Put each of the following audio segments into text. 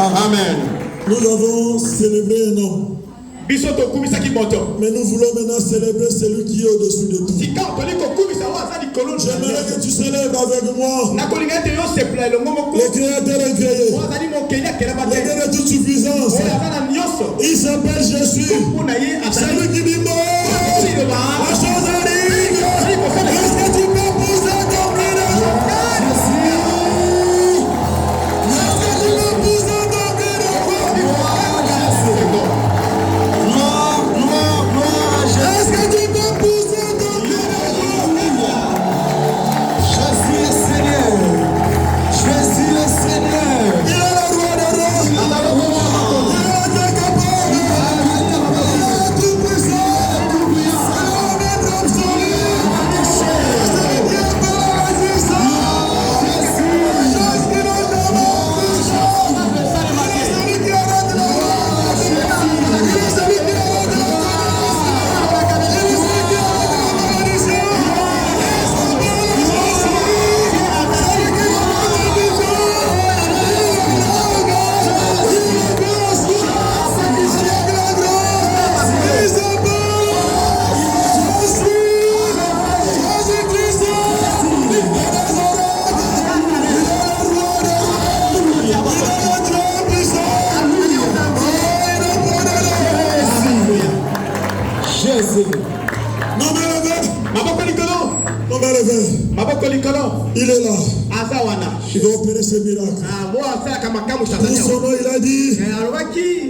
Amen. Nous avons célébré un homme. Mais nous voulons maintenant célébrer celui qui est au-dessus de tout. J'aimerais que tu célèbres avec moi le Créateur incréé, le Dieu de toute suffisance. Il s'appelle Jésus. Celui qui dit mort, la chose arrive. Est-ce que tu peux poser ton cri de joie? Est-ce que tu peux poser ton cri de joie? Est-ce que tu peux pousser ton cri de joie? Jésus est Seigneur. Jésus est Seigneur. Il est le roi des rois. Il est le capable. Il est tout puissant. Il est le maître absolu. Celui qui est par la résistance. Celui qui n'a jamais touché. Celui qui arrête la mort. Il est celui qui arrête la mort. Il est là. Il va opérer ce miracle. Pour son nom, il a dit,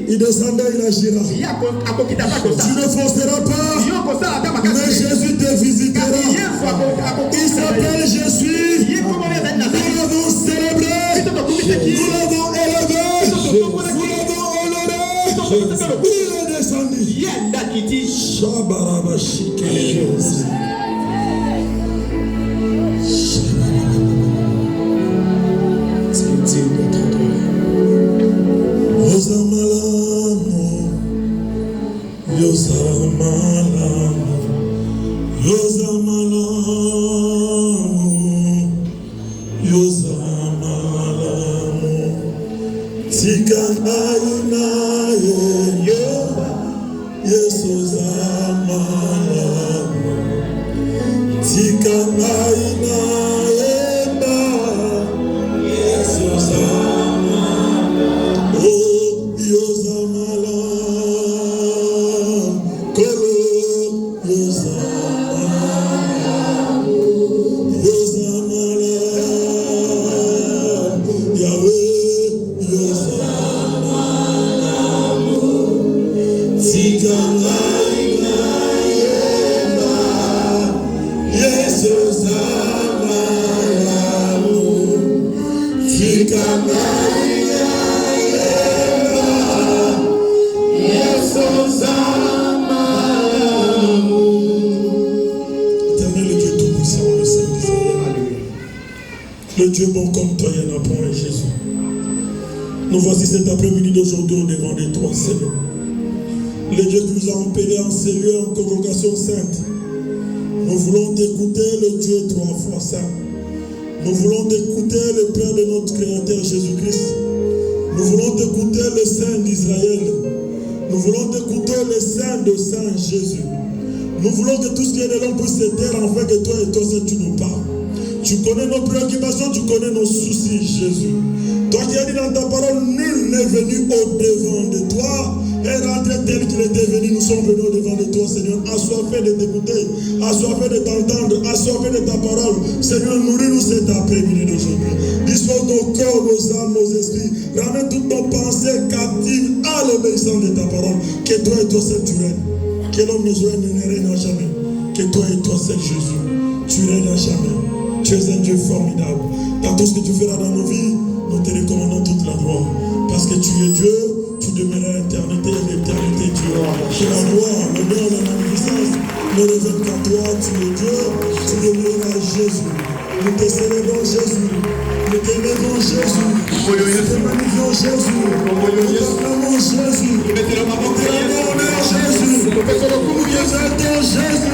il descendra, il agira. Tu ne forceras pas, mais Jésus te visitera. Il s'appelle Jésus. Nous l'avons célébré. Nous l'avons élevé. Nous l'avons honoré. Il est descendu. Le Dieu bon comme toi, il n'y en a point, Jésus. Nous voici cet après-midi d'aujourd'hui devant de toi, Seigneur. Le Dieu qui nous a appelés en ces lieux, en convocation sainte. Nous voulons t'écouter, le Dieu trois fois saint. Nous voulons t'écouter, le Père de notre Créateur Jésus-Christ. Nous voulons t'écouter, le Saint d'Israël. Nous voulons t'écouter, le Saint de Saint Jésus. Nous voulons que tout ce qui est de l'homme puisse se taire afin que toi et toi seul tu nous parles. Tu connais nos préoccupations, tu connais nos soucis, Jésus. Toi qui as dit dans ta parole, nul n'est venu au-devant de toi. Et rentré tel qu'il était venu, nous sommes venus au-devant de toi, Seigneur. Assoiffé de t'écouter, assoiffé de t'entendre, assoiffé de ta parole. Seigneur, nourris-nous cet après-midi d'aujourd'hui. Dispose nos corps, nos âmes, nos esprits. Ramène toutes nos pensées captives à l'obéissance de ta parole. Que toi et toi seul tu règnes. Que l'homme ne règne jamais. Que toi et toi seul Jésus, tu règnes à jamais. Tu es un Dieu formidable. Dans tout ce que tu feras dans nos vies, nous te recommandons toute la gloire. Parce que tu es Dieu, tu demeureras l'éternité et l'éternité Dieu. Que la gloire, l'honneur, la magnificence ne reviennent qu'à toi. Tu es Dieu, tu demeureras Jésus. Nous te célébrons Jésus. Nous t'aimons Jésus. Nous te magnifions Jésus. Nous t'aimons Jésus. Nous t'aimons Jésus. Nous t'exaltons Jésus.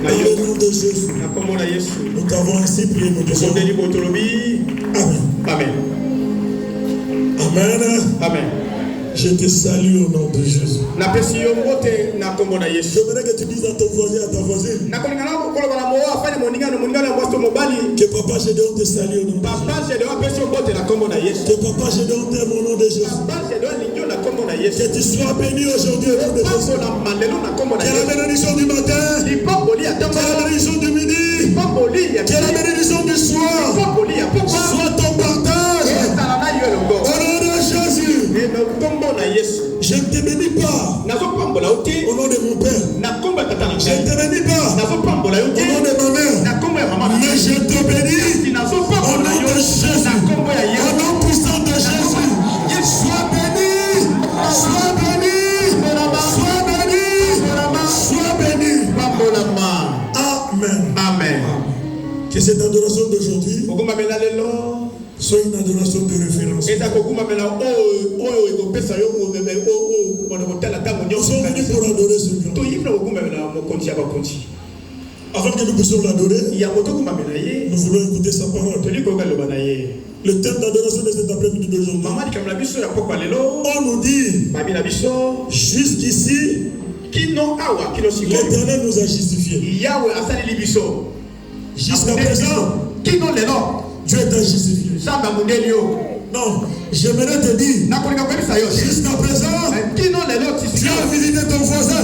Dans le nom de Jésus, nous t'avons ainsi prié, nous disons Amen. Amen. Amen. Amen. Je te salue au nom de Jésus. J'aimerais J'aimerais que tu dises à ton voisin, à ta voisine, que papa, je dois te saluer au nom de Jésus. Que papa, je dois t'aimer au nom de Jésus. Que tu sois béni aujourd'hui au nom de Jésus. Que la bénédiction du matin, que la bénédiction du midi, que la bénédiction du soir soit ton partage. Au nom de Jésus. Je ne te bénis pas au nom de mon père. Je ne te bénis pas au nom de ma mère. Mais je te bénis au nom de Jésus. Au nom puissant de Jésus. Sois béni. Sois béni. Sois béni. Sois béni. Amen. Amen. Que cette adoration d'aujourd'hui soit une adoration de référence. Nous sommes venus pour adorer ce Dieu. Avant que nous puissions l'adorer, nous voulons écouter sa parole. Le thème d'adoration de cet après-midi d'aujourd'hui, on nous dit jusqu'ici, l'Éternel nous a justifiés. Jusqu'à présent, Dieu t'a justifié. Non, j'aimerais te dire, jusqu'à présent, tu as visité ton voisin.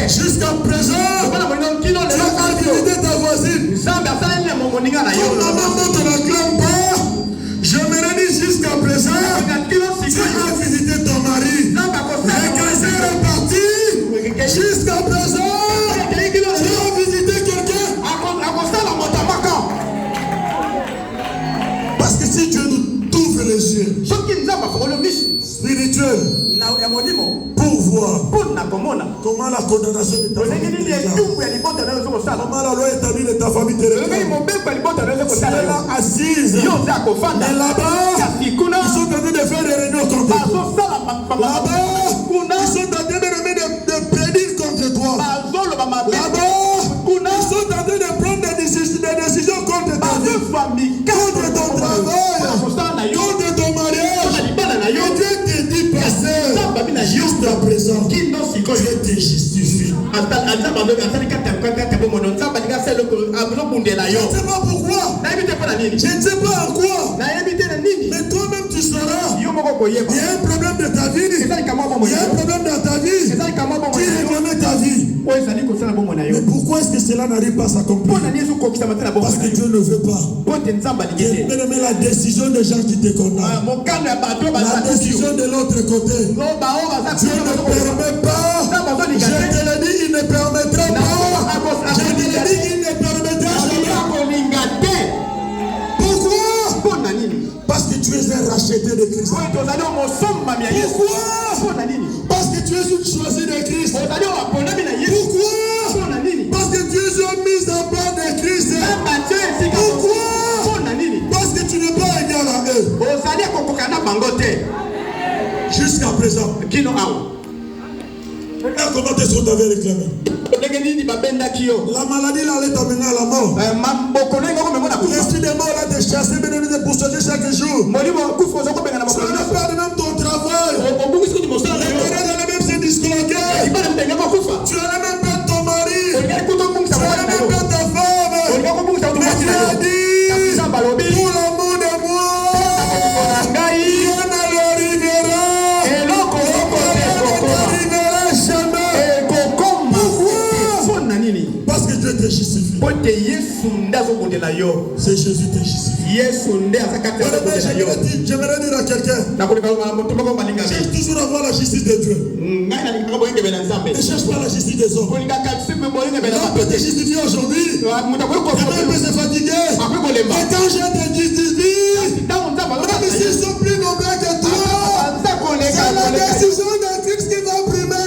Jusqu'à présent, tu as visité ta voisine. Ton maman ne te l'acclame pas. J'aimerais dire jusqu'à présent, tu as visité ton mari. Les caisses est parti. Jusqu'à présent, tu as visité quelqu'un. Parce que si Dieu nous ouvre les yeux spirituels pour voir comment la condamnation de ta famille est là, comment la loi établie de ta famille te réclame, si elle est là assise, mais là-bas, ils sont en train de faire des réunions contre toi. Là-bas, ils sont en train de prédire contre toi. Là-bas, ils sont en train de prendre des décisions contre ta vie, contre ton travail, contre ton mariage. Et Dieu te dit passer juste à présent. Dieu te justifie. Je ne sais pas pourquoi. Je ne sais pas en quoi. Mais toi-même tu sauras. Il y a un problème de ta vie. Il y a un problème dans ta vie. Qui réclame ta vie. Mais pourquoi est-ce que cela n'arrive pas à s'accomplir? Parce que Dieu ne veut pas. Bien-aimé, la décision des gens qui te condamnent, la décision de l'autre côté, Dieu ne permet pas. Je te l'ai dit, il ne permettra pas. Je te l'ai dit, il ne permettra jamais. Pourquoi? Parce que tu es un racheté de Christ. Pourquoi? Parce que tu es une choisie de Christ. Pourquoi? Parce que tu es une mise en part de Christ. Pourquoi? Parce que tu n'es pas égal à eux. Jusqu'à présent. Regarde comment tes soldats avaient réclamé. La maladie allait t'amener à la mort. L'esprit des morts là te chasser, te poursuivre chaque jour. Tu n'as pas de même ton travail. Les allait même se disloquer. Tu allais même perdre ton mari. Tu allais même perdre ta femme. Mais Dieu a dit, pour l'amour de moi, rien ne l'arrivera. Parce que Dieu te justifie. C'est Jésus qui te justifie. J'aimerais dire à quelqu'un, cherche toujours à voir la justice de Dieu. Ne cherche pas la justice des hommes. L'homme peut te justifier aujourd'hui. Demain peut se fatiguer. Et quand je te justifie, même s'ils sont plus nombreux que toi, c'est la décision de Christ qui va primer.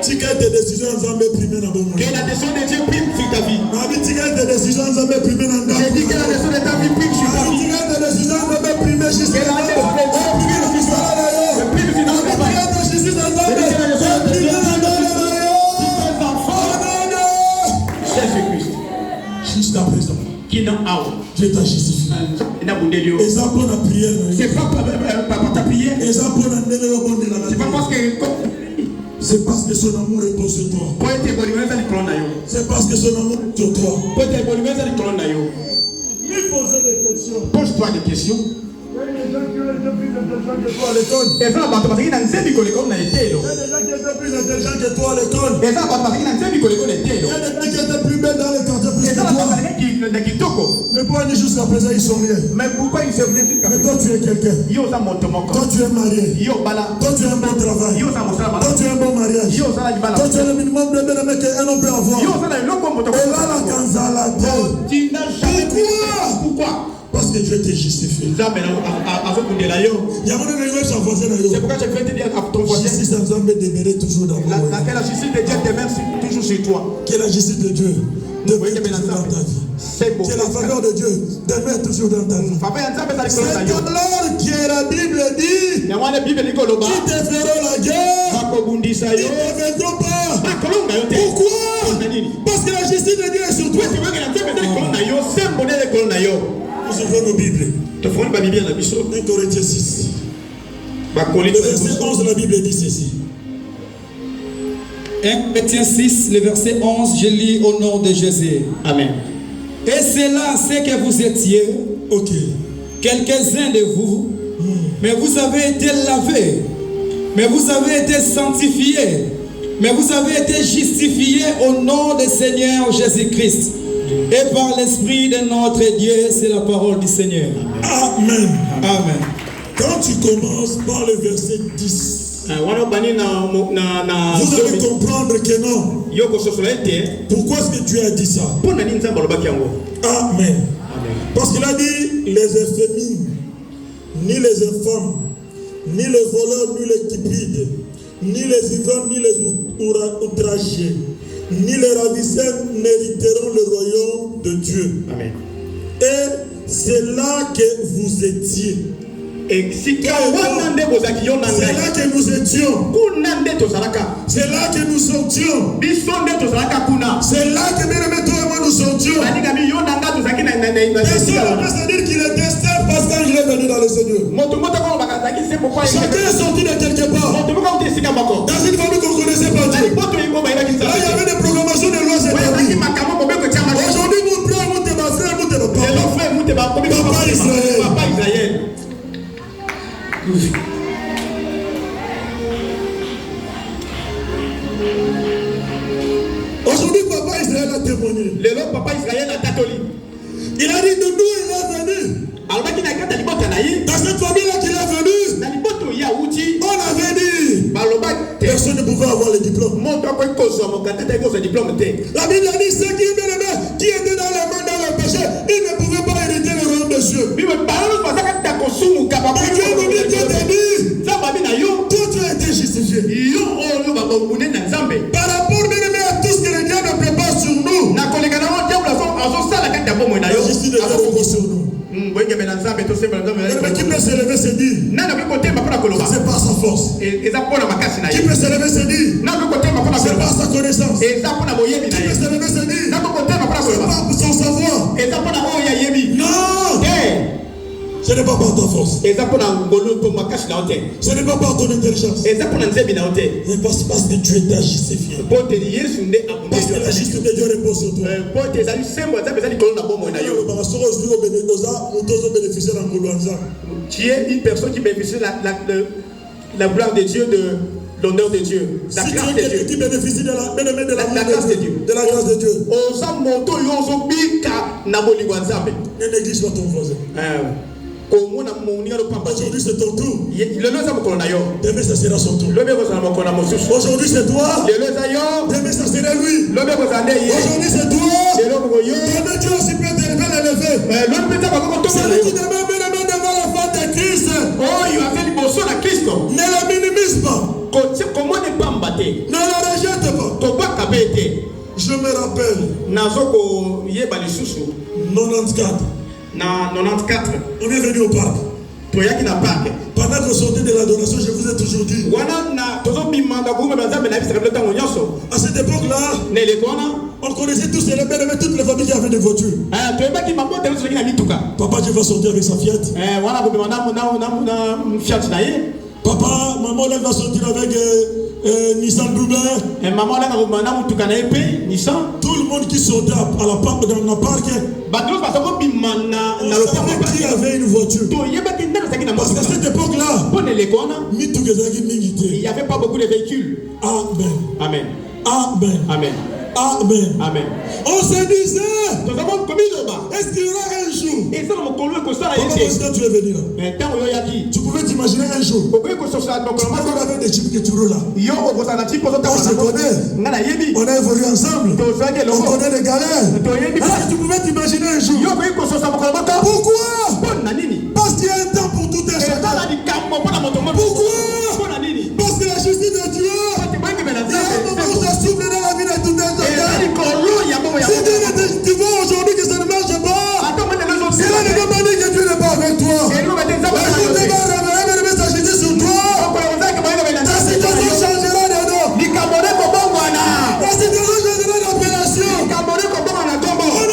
Tu gagnes tes décisions en Zambé primer dans le monde. Que la décision de Dieu prime sur ta vie. Tu gagnes tes décisions en Zambé primer dans le monde. J'ai dit que la décision de ta vie prime sur ta vie. Tu gagnes tes décisions en Zambé primer jusqu'à la le prime financier. Dieu t'a justifié. Et ça pour la prière. C'est pas par ta prière. Et ça pour la C'est pas parce que c'est parce que son amour repose sur toi. C'est parce que son amour est sur toi. Lui poser des questions. Pose-toi des questions. Il y a des gens qui ont été plus intelligents que toi à l'école. Et ça, parce qu'il y a des gens qui ont été Il y a des gens qui étaient plus intelligents que toi à l'école. et ça, parce qu'il y a des gens qui ont été Il y a des gens qui étaient plus belles dans les quartiers plus et que ça, toi. parce qu'il y a des gens Mais pour aller jusqu'à présent, ils sont rien. mais pourquoi ils se viennent jusqu'à Mais toi, tu es quelqu'un. Yo, ça monte mon Toi, corps. tu es marié. Yo, bala. Toi, tu as un bon travail. Yo, ça monte Toi, bala. tu as un bon mariage. Yo, ça la bala. Toi, tu as le minimum de bien qu'un homme peut avoir. Yo, ça la loco moto. Et là, la kanzala. Tu n'as jamais Pourquoi? Pourquoi? Parce que Dieu t'a justifié. Ça, mais avant de dire là, yo. Il y a mon ami qui est voisin. C'est pourquoi je vais te dire à ton voisin. Justice de Dieu demeurer toujours dans moi. La justice de Dieu demeure toujours sur toi. Que la justice de Dieu demeure Oui, toujours dans ta vie. C'est beau. Que la faveur de Dieu demeure toujours dans ta vie. C'est alors que la Bible dit qui te feront la guerre, ils ne viendront pas. Pourquoi? Parce que la justice de Dieu est sur toi. Nous ouvrons nos Bibles. 1 Corinthiens 6. Le verset 11 de la Bible dit ceci. 1 Corinthiens 6, le verset 11, je lis au nom de Jésus. Amen. Et c'est là ce que vous étiez, Ok. quelques-uns de vous, mais vous avez été lavés, mais vous avez été sanctifiés, mais vous avez été justifiés au nom du Seigneur Jésus-Christ. Et par l'Esprit de notre Dieu, c'est la parole du Seigneur. Amen. Amen. Quand tu commences par le verset 10, vous allez comprendre que non. Pourquoi est-ce que Dieu a dit ça? Amen. Parce qu'il a dit les infémines, ni les infâmes, ni les voleurs, ni les cupides, ni les ivrognes, ni les outragés, ni les ravisseurs n'hériteront le royaume de Dieu. Amen. Et c'est là que vous étiez. C'est là que nous étions. C'est là que nous sortions. C'est là que toi et moi nous sortions. Personne ne peut se dire qu'il est destin parce que je est venu dans le Seigneur. Chacun est sorti de quelque part. Dans une famille qu'on ne connaissait pas Dieu. Là, il y avait des proclamations de lois établies. Aujourd'hui, mon frère, mon frère, mon papa Israël. Aujourd'hui, papa Israël a témoigné. Il a dit de nous, il est venu. Dans cette famille-là qu'il est venu, on avait dit personne ne pouvait avoir le diplôme. La Bible a dit ceux qui étaient dans les mains dans le péché, ils ne pouvaient pas hériter le royaume de Dieu. Mais Dieu nous dit, Dieu te dit, toi tu as été justifié. Par rapport bien-aimé à tout ce que le diable prépare sur nous, la justice de Dieu repose sur nous. Mais qui peut se lever se dire, c'est par sa force. Qui peut se lever se dire, c'est par sa connaissance. Qui peut se lever se dire, c'est par son savoir. Non, ce n'est pas par ta force. Ce n'est pas par ton intelligence. Mais parce que Dieu t'a justifié. Parce que la justice de Dieu repose sur toi. Tu es une personne qui bénéficie de la gloire de Dieu, de l'honneur de Dieu, la si grâce tu de es quelqu'un Dieu. qui bénéficie de la grâce de Dieu. De la grâce de Dieu. Ne néglige pas ton voisin. Aujourd'hui c'est ton tour. Demain ça sera son tour. Aujourd'hui c'est toi. Demain ça sera lui. Aujourd'hui c'est toi. Demain Dieu aussi peut l'élever. Celui qui demeure bien devant la face de Christ. Ne le minimise pas. Ne le rejette pas. Je me rappelle 94. On est venu au parc. Pendant que vous sortez de l'adoration, je vous ai toujours dit. À cette époque-là, on connaissait tous les belles, toutes les familles qui avaient des voitures. Papa, tu vas sortir avec sa Fiat. Papa, maman, elle va sortir avec Nissan Bluebird. Tout le monde qui sortait à la porte dans le parc, on savait qui avait une voiture. Parce qu'à cette époque-là, il n'y avait pas beaucoup de véhicules. Amen. Amen. Amen. Amen. Amen. Amen. On se disait, est-ce qu'il y aura un jour? Comment est-ce que tu es venu là? Tu pouvais t'imaginer un jour. On avait des types que tu roules là. On se connaît. On a évolué ensemble. On connaît les galères. Alors tu pouvais t'imaginer un jour. Pourquoi? Parce qu'il y a un temps pour tout un chacun. Pourquoi? Parce que la justice de Dieu, il y a un moment où ça souffle dans la vie de tout un chacun. Si tu vois aujourd'hui que ça ne marche pas, cela ne veut pas dire que Dieu n'est pas avec toi. Dieu va révéler sa justice sur toi. Ta situation changera dedans. Ta situation changera d'appellation. On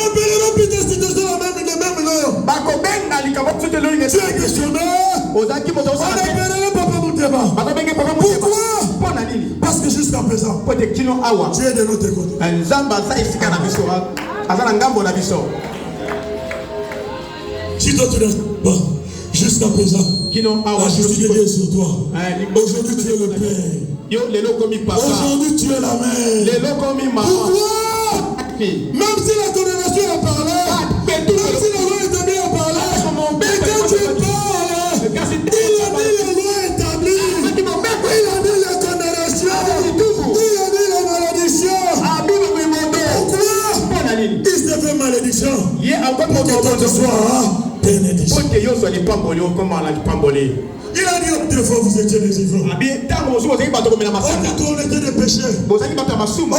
appellera plus ta situation la même nom. Tu es questionnaire. On appellera Papa Mouteba. Pourquoi? Parce que jusqu'à présent, tu es de notre côté. Si toi tu n'es pas, jusqu'à présent, la justice de Dieu est sur toi. Aujourd'hui tu es le Père. Aujourd'hui tu es la mère. Pourquoi? Même si la condamnation a parlé, même si la loi établie a parlé, mais quand tu parles, il a dit la loi établie, il a dit la condamnation, il a dit la malédiction. Pourquoi? Il s'est fait malédiction pour que toi tu sois bénédiction. Il a dit autrefois vous étiez des ivrognes. Autrefois on était des péchés. Autrefois on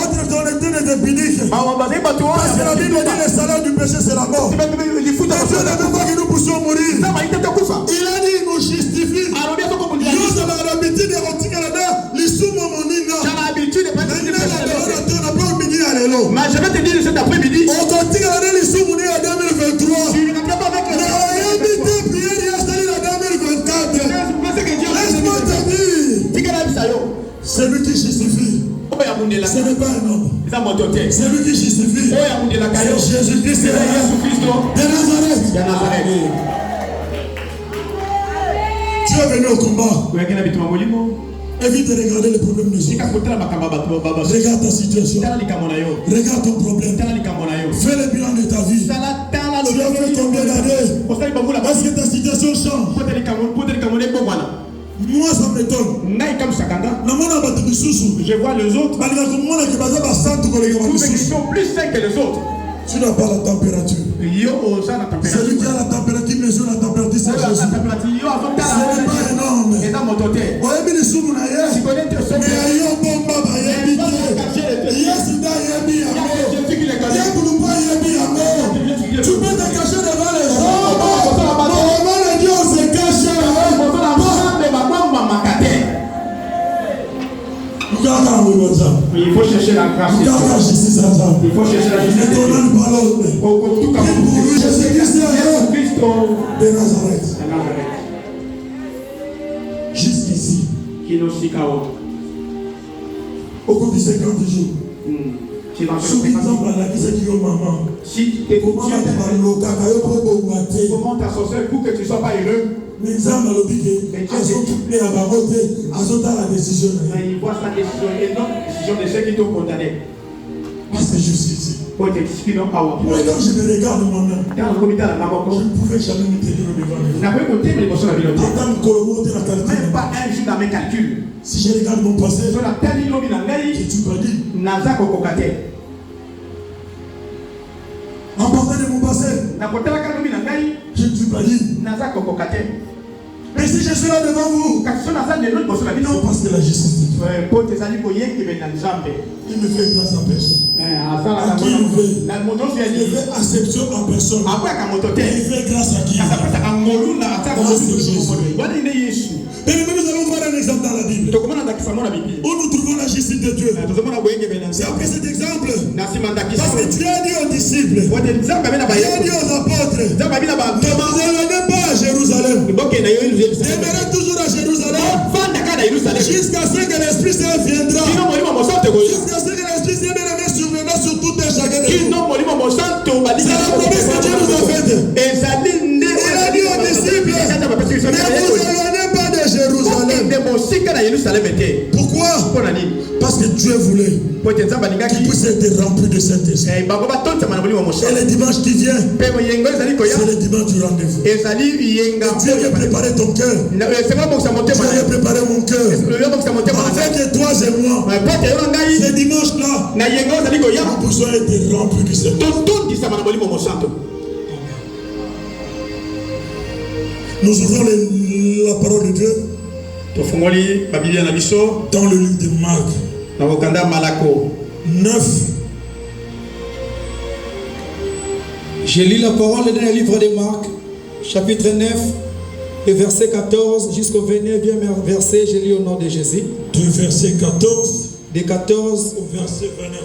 était des impuniques. Parce que la Bible dit le salaire du péché c'est la mort. Mais Dieu ne veut pas que nous puissions mourir. Il a dit il nous justifie. Nous avons l'habitude de retirer la main. Mais je vais te dire cet après-midi. On continue à aller les soumouni en 2023. Tu ne vas pas avec mais invité prière et installer en 2024. Laisse-moi te dire. Celui qui justifie, ce n'est pas un homme. Celui qui justifie, c'est Jésus-Christ de Nazareth. Tu es venu au combat. Évite de regarder les problèmes des autres. Regarde ta situation. Regarde ton problème. Fais le bilan de ta vie. Tu as fait combien d'années? Est-ce que ta situation change? Moi ça m'étonne. Je vois les autres. Ils sont plus sains que les autres. Tu n'as pas la température. Celui qui a la température mesure la température, c'est Jésus. Ce n'est pas un homme. Tu peux te cacher devant les hommes. Normalement les dieux se cachent. Il faut chercher la grâce. Il faut chercher la justice. Jésus-Christ de Nazareth. Jusqu'ici. Au cours de 50 jours. Comment ta sorcière pour que tu ne sois pas heureux? Mais il voit sa décision et non décision de ceux qui t'ont condamné. Parce que jusqu'ici, moi quand je me regarde moi-même, je ne pouvais jamais me tenir devant les même pas un jour dans mes calculs. Si je regarde mon passé, je ne suis pas dit. En partant de mon passé, je ne suis pas dit. Mais si je suis là devant vous, c'est parce que la justice de Dieu. Il ne fait place à personne. À qui il veut. Il fait acception à personne. Il fait grâce à qui? Grâce à Jésus. Mais nous allons voir un exemple dans la Bible où nous trouvons la justice de Dieu. C'est après cet exemple parce que Dieu a dit aux disciples, Dieu a dit aux apôtres, allez pas à Jérusalem. Demeurez toujours à Jérusalem. Jusqu'à ce que l'Esprit Saint viendra. Jusqu'à ce que l'Esprit Saint surviendra sur tout et chacun de vous. C'est la promesse que Dieu nous a faite. Il a dit aux disciples, ne vous éloignez pas de Jérusalem. Pourquoi? Parce que Dieu voulait qu'il puisse être rempli de Saint-Esprit. Et le dimanche qui vient, c'est le dimanche du rendez-vous. Dieu veut préparer ton cœur. Dieu veut préparer mon cœur. Avec toi et moi, ce dimanche-là, nous pouvons être remplis du Saint-Esprit. Nous ouvrons la parole de Dieu dans le livre de Marc 9. Je lis la parole dans le livre de Marc, chapitre 9, le verset 14 jusqu'au 29e verset. Je lis au nom de Jésus. Du verset 14 de 14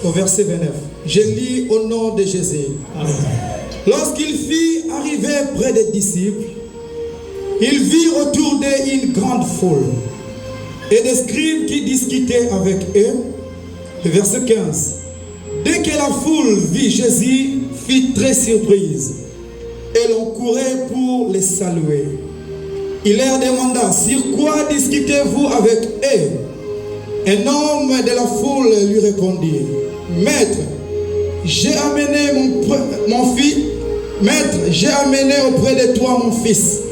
au verset 29. Je lis au nom de Jésus. Amen. Lorsqu'il fit arriver près des disciples, il vit autour d'eux une grande foule et des scribes qui discutaient avec eux. Le verset 15. Dès que la foule vit Jésus, fut très surprise et l'on courait pour les saluer. Il leur demanda, sur quoi discutez-vous avec eux? Un homme de la foule lui répondit, Maître, j'ai amené mon fils. Maître, j'ai amené auprès de toi mon fils,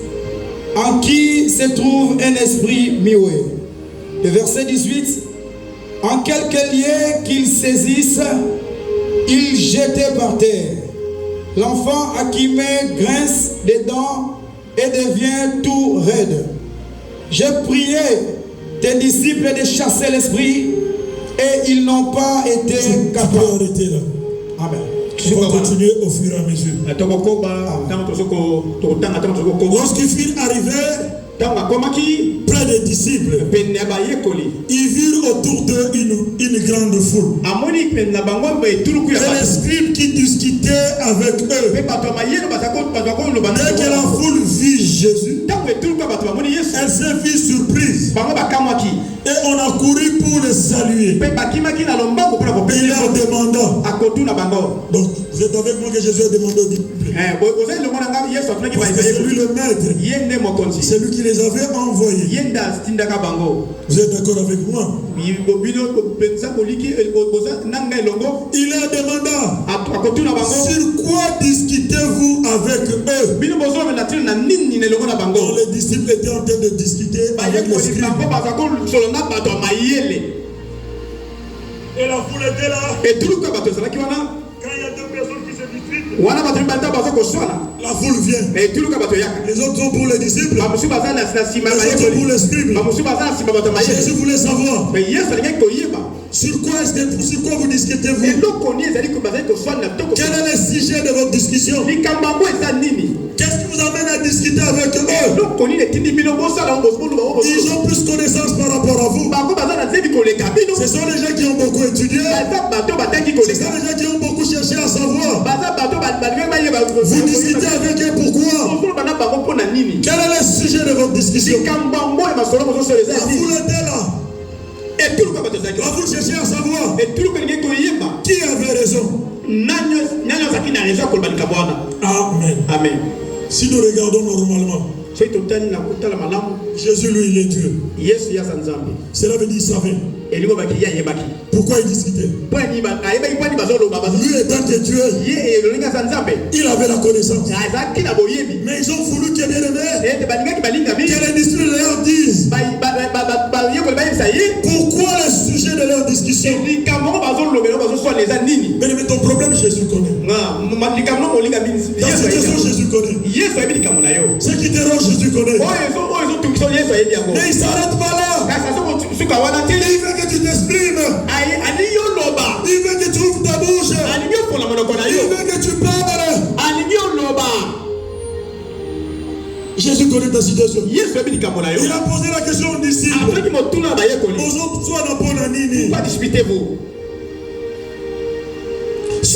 en qui se trouve un esprit muet. Le verset 18. En quelque lieu qu'il saisisse, il jetait par terre. L'enfant acquimé grince des dents et devient tout raide. J'ai prié tes disciples de chasser l'esprit et ils n'ont pas été capables. Arrêter là. Amen. On va continuer au fur et à mesure. Lorsqu'ils furent arrivés près des disciples, ils virent autour d'eux une grande foule. Et les scribes qui discutaient avec eux. Dès que la foule vit Jésus, elle s'est vue surprise. Et on a couru pour le saluer. Et leur demandant. Donc, vous êtes avec moi que Jésus a demandé aux disciples. Parce que c'est lui le maître. C'est lui qui les avait envoyés. Vous êtes d'accord avec moi? Il leur demanda, sur quoi discutez-vous avec eux? Donc, les disciples étaient en train de discuter avec les scribes. Et la foule était là. Quand il y a deux personnes qui se disputent, la foule vient. Les autres sont pour les disciples. Les autres sont pour les scribes. Jésus voulait savoir, sur quoi vous discutez-vous? Quel est le sujet de votre discussion? Qu'est-ce qui vous amène à discuter avec eux? Ils ont plus connaissance par rapport à vous. Ce sont les gens qui ont beaucoup étudié. Ce sont les gens qui ont beaucoup cherché à savoir. Vous discutez avec eux pourquoi? Quel est le sujet de votre discussion? La foule était là. Vous cherchez à savoir qui avait raison. Amen. Si nous regardons normalement, Jésus lui il est Dieu. Cela veut dire qu'il savait. Pourquoi il discutait? Lui étant que Dieu, il avait la connaissance. Mais ils ont voulu que bien aimé, que les disciples leur disent pourquoi le sujet de leur discussion. Mais ton problème, Jésus connaît. Ta situation, Jésus connaît. Ce qui dérange, Jésus connaît. Mais il ne s'arrête pas là. Il veut que tu t'exprimes. Il veut que tu ouvres ta bouche. Il veut que tu parles. Jésus connaît ta situation. Il a posé la question aux disciples.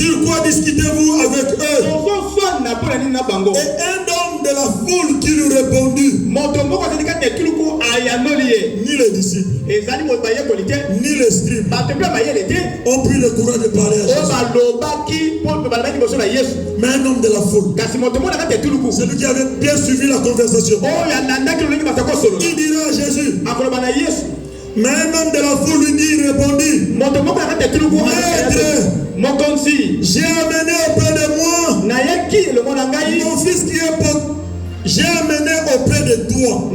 Sur quoi discutez-vous avec eux? Et un homme de la foule qui lui répondit, ni les disciples, ni les scribes ont pris le courage de parler à Jésus. Mais un homme de la foule, celui qui avait bien suivi la conversation, il dira à Jésus, mais un homme de la foule lui dit, répondit, Maître, j'ai amené auprès de moi mon fils qui est pauvre. J'ai amené auprès de toi.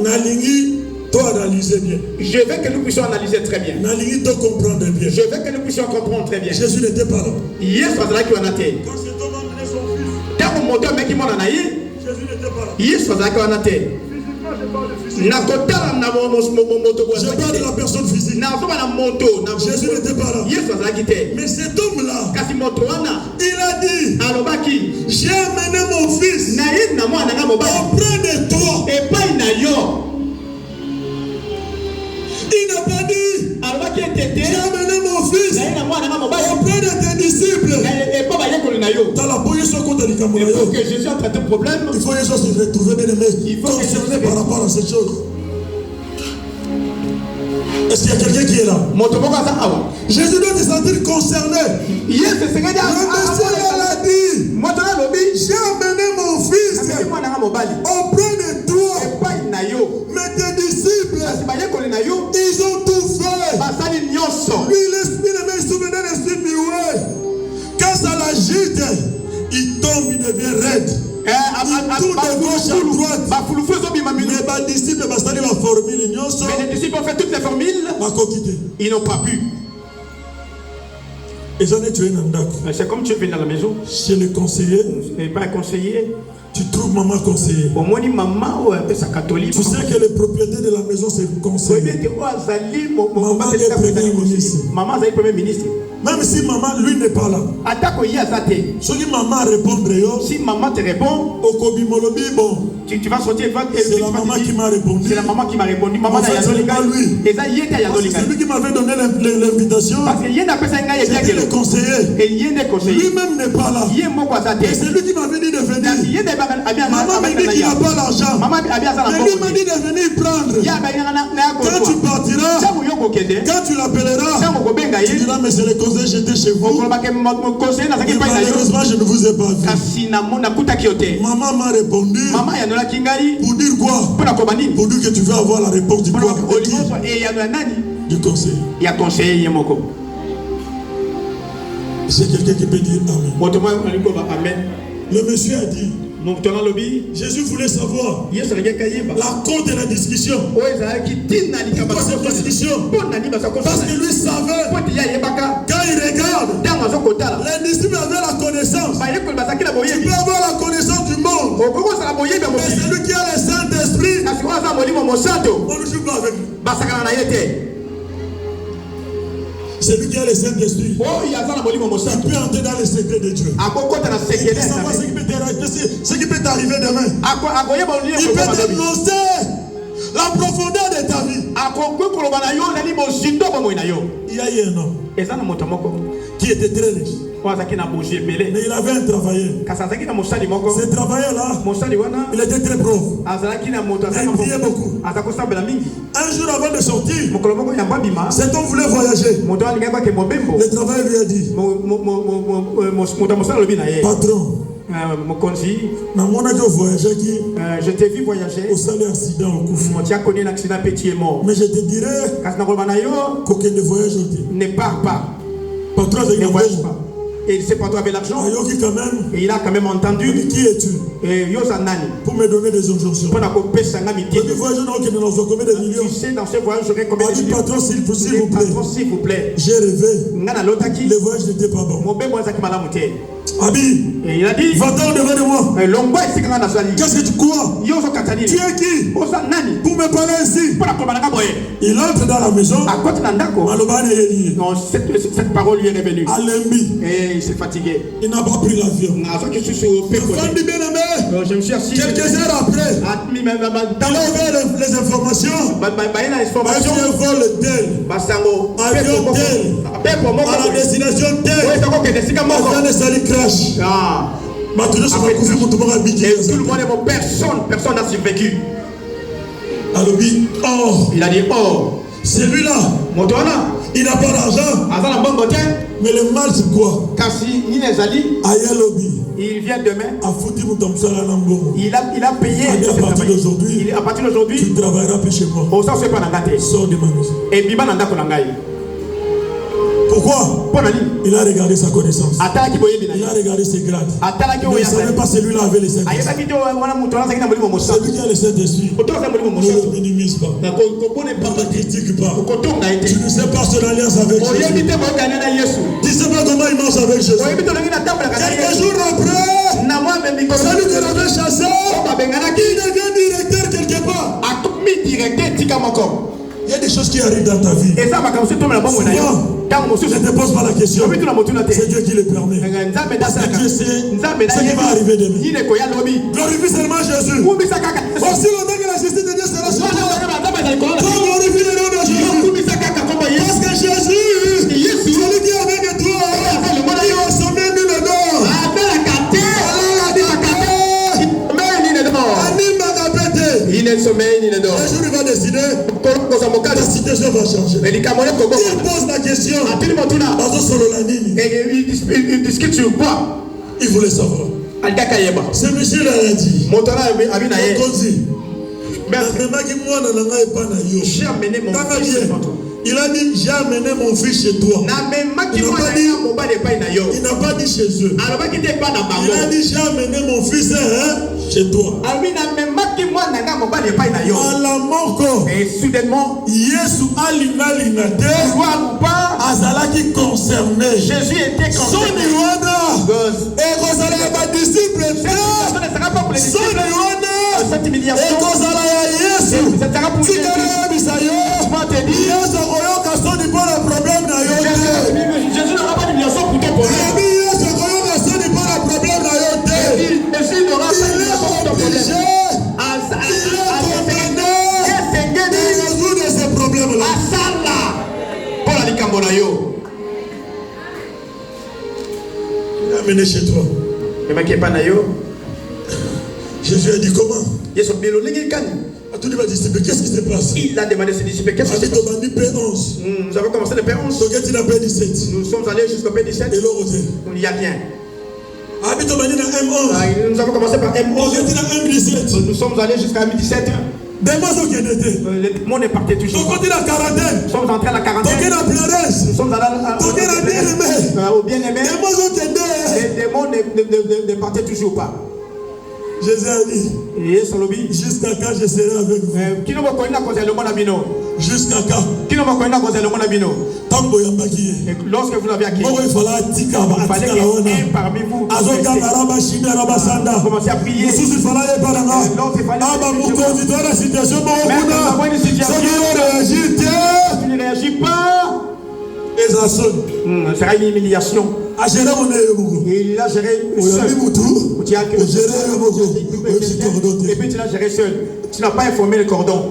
Nalingi, toi analyser bien. Je veux que nous puissions analyser très bien. Nalingi, toi comprendre bien. Je veux que nous puissions comprendre très bien. Jésus n'était pas là. Yes, Quand cet homme a amené son fils, Jésus n'était pas là. Yes, Je parle de la personne physique. Jésus n'était pas là. Mais cet homme-là, il a dit, j'ai amené mon fils auprès de toi. Il n'a pas dit, j'ai amené mon fils auprès de tes disciples. Dans la position contre les Camerounais, il faut que Jésus a traité le problème. il faut que Jésus se retrouve bien aimé. Concerné par rapport à cette chose. Est-ce qu'il y a quelqu'un qui est là? Jésus doit se sentir concerné. Le Messie a dit, j'ai amené mon fils auprès de toi. Mais tes disciples, ils ont tout fait. Lui, l'esprit de mes souvenirs, l'esprit de Mioué. Quand ça l'agite, il tombe, il devient raide. Il tourne de gauche à droite. Mais les disciples, Mais les disciples ont fait toutes les formules. Ils n'ont pas pu. C'est comme tu es venu dans la maison. Chez le conseiller, Et pas un conseiller. tu trouves maman conseiller. Au moins, maman ou un peu sa catholique. Tu sais que le propriétaire de la maison, c'est le conseiller. Maman est premier ministre. Même si maman, lui, n'est pas là. Si maman répond, Si maman te répond, tu vas sortir. c'est la maman qui m'a répondu. C'est la maman qui m'a répondu. Maman C'est pas lui. Et ça, il était à C'est lui qui m'avait donné l'invitation. Parce qu'il y a un C'était le conseiller. Et il y a des conseillers. Lui-même n'est pas là. Il y a un mot quoi ça Et c'est lui qui m'avait dit de venir. Maman m'a dit qu'il n'a pas l'argent. Maman a bien ça. Mais lui m'a dit de venir prendre. Quand tu partiras, quand tu l'appelleras, tu diras, mais c'est le conseiller, j'étais chez vous. Mais malheureusement, je ne vous ai pas vu. Maman m'a répondu. Pour dire quoi? Pour dire que tu veux avoir la réponse du quoi? Du conseiller. C'est quelqu'un qui peut dire Amen. Le monsieur a dit, Jésus voulait savoir la cause de la discussion. Pourquoi cette discussion? Parce que lui savait, quand il regarde, les disciples avaient la connaissance. Tu peux avoir la connaissance du monde, mais celui qui a le Saint-Esprit, on ne joue pas avec lui. Celui qui a le Saint-Esprit, il peut entrer dans les secrets de Dieu. Il peut savoir ce qui peut t'arriver demain. Il peut t'annoncer la profondeur de ta vie. Il y a eu un homme qui était très riche, mais il avait un travailleur. Ce travailleur-là, il était très pauvre. Il priait beaucoup. Un jour avant de sortir, cet homme voulait voyager. Le travailleur lui a dit, patron, je t'ai vu voyager. au salut accident au coup. Tu as connu un accident, petit est mort. Mais je te dirais qu'aucun ne voyage au Dieu. Ne part pas. Patron, Ne voyage pas. Et c'est pas toi avec l'argent. Et il a quand même entendu. Qui es-tu? Pour me donner des injonctions. Tu sais, dans ce voyage, j'aurais combien de millions? patron, s'il vous plaît. J'ai rêvé. Le voyage n'était pas bon. Abi, Et il a dit, va-t'en devant de moi. Qu'est-ce que tu crois? Tu es qui pour me parler ainsi? Il entre dans la maison. Cette parole lui est revenue. Alembi. Et il s'est fatigué. Il n'a pas pris l'avion. Je me suis assis. Quelques heures après, il a ouvert les informations. Avion vol tel. Avion tel. À la destination tel. Avion de Sali crash. Et tout le monde est mort. Personne n'a survécu. Il a dit, oh, celui-là, il n'a pas d'argent. Mais le mal, c'est quoi? Il vient demain. Il a payé. À partir d'aujourd'hui, tu travailleras plus chez moi. Sors de ma maison. Et pourquoi? Il a regardé sa connaissance. Il a regardé ses grades. Mais il ne savait pas celui-là avait les Saint-Esprit. Celui qui a le Saint-Esprit, ne le minimise pas. Ne le critique pas. Tu ne sais pas son alliance avec Jésus. Tu ne sais pas comment il marche avec Jésus. Quelques jours après, celui qui l'avait chassé, il devient directeur quelque part. Il y a des choses qui arrivent dans ta vie. Souvent, ne te pose pas la question. C'est Dieu qui le permet. Parce que Dieu sait ce qui va arriver demain. Glorifie seulement Jésus. Aussi longtemps que la justice de Dieu sera sur toi, glorifie le nom de Jésus. Parce que Jésus, celui qui est avec toi, il va sommer nul dedans. Il est sommeil, il est dehors. Un jour il va décider, ta situation va changer. Il pose la question. Il discute sur quoi? Il voulait savoir. Ce monsieur là a dit, j'ai amené mon fils chez toi. Il a dit, j'ai amené mon fils chez toi. Il n'a pas dit chez eux. Il a dit, j'ai amené mon fils chez toi. À la mort, et soudainement, Yesu alinalingate azalaki concerné. Jésus était concerné. Et kozala ba disciple cette humiliation, et kozala ya Yesu. Tikala bisayo. Yesu koyoka soni pour le problème na yo. Jésus n'aura pas d'humiliation pour ton problème. Yesu koyoka soni pour le problème na yo. Jésus n'aura pas d'humiliation pour ton problème. Il a amené chez toi. Jésus a dit comment? Qu'est-ce qui se passe? Il a demandé à ses disciples. Qu'est-ce qui se passe? Nous avons commencé le P11. Nous sommes allés jusqu'au P17. Il n'y a rien. Nous avons commencé par M11. Nous sommes allés jusqu'à M17. Le monde est parti toujours. Nous sommes entrés à la quarantaine. Nous sommes allés au bien-aimé. Les démons ne partaient toujours pas. Jésus a dit, jusqu'à quand je serai avec vous? Jusqu'à quand? Lorsque vous l'avez acquis, il fallait qu'un parmi vous commence à prier. L'autre, il fallait tu ne réagis pas, sera une humiliation. Et il a géré seul. Et puis tu l'as géré seul. Tu n'as pas informé le cordon.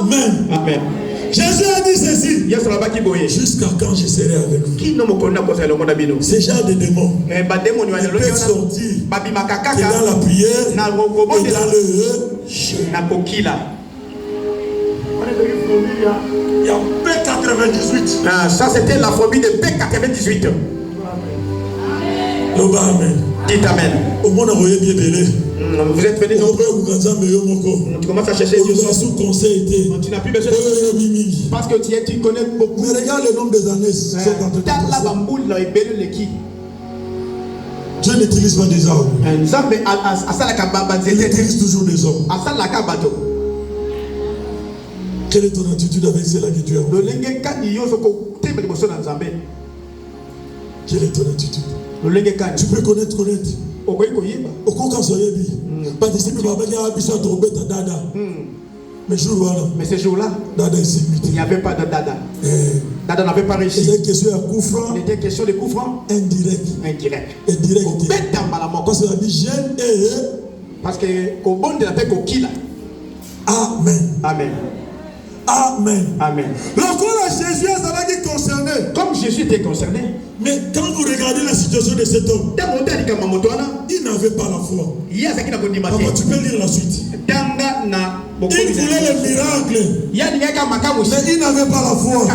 Amen. Amen. Jésus a dit ceci. Jusqu'à quand je serai avec vous? Ce genre de démons ne peuvent sortir que dans la prière et dans le jeûne. Il y a P98. Ça c'était la phobie de P98. Amen. Dites Amen. Vous êtes venus tu commences à chercher Dieu. Tu n'as plus besoin de parce que tu connais beaucoup. Mais regarde le nombre des années. Dieu n'utilise pas des hommes. Il utilise toujours des hommes. Quelle est ton attitude avec cela que tu as? Quelle est ton attitude? lolenge kani Tu peux connaître. okoyi koyeba Okoka soyebi. Participe babaki abisa trompette dada. Mais jour voilà. mais ce jour-là Dada ici il n'y avait pas de dada. Dada n'avait pas réussi. C'est une question à coup franc. Il était question de coup franc Indirect. indirect Parce que la vie gêne et parce que au bon de la paix kokila. Amen. Amen. Amen. Amen. Lorsque Jésus est concerné. Comme Jésus était concerné. Mais quand vous regardez la situation de cet homme, il n'avait pas la foi. Papa, tu peux lire la suite. Il voulait le miracle, mais il n'avait pas la foi.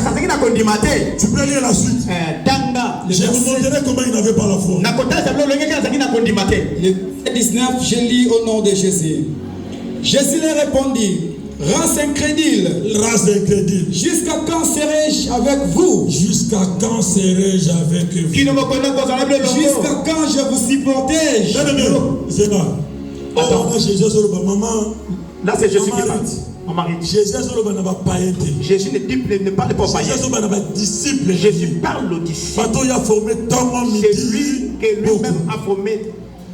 Tu peux lire la suite. Je vous montrerai comment il n'avait pas la foi. Le 19, je lis au nom de Jésus. Jésus leur répondit: race incrédule. Jusqu'à quand serai-je avec vous? Jusqu'à quand serai-je avec vous? Jusqu'à quand je vous supportais? C'est là. Attends, maman. Là, c'est Jésus qui parle. Mon mari. Jésus ne parle pas aux païens. Jésus parle aux disciples. C'est lui qui lui-même a formé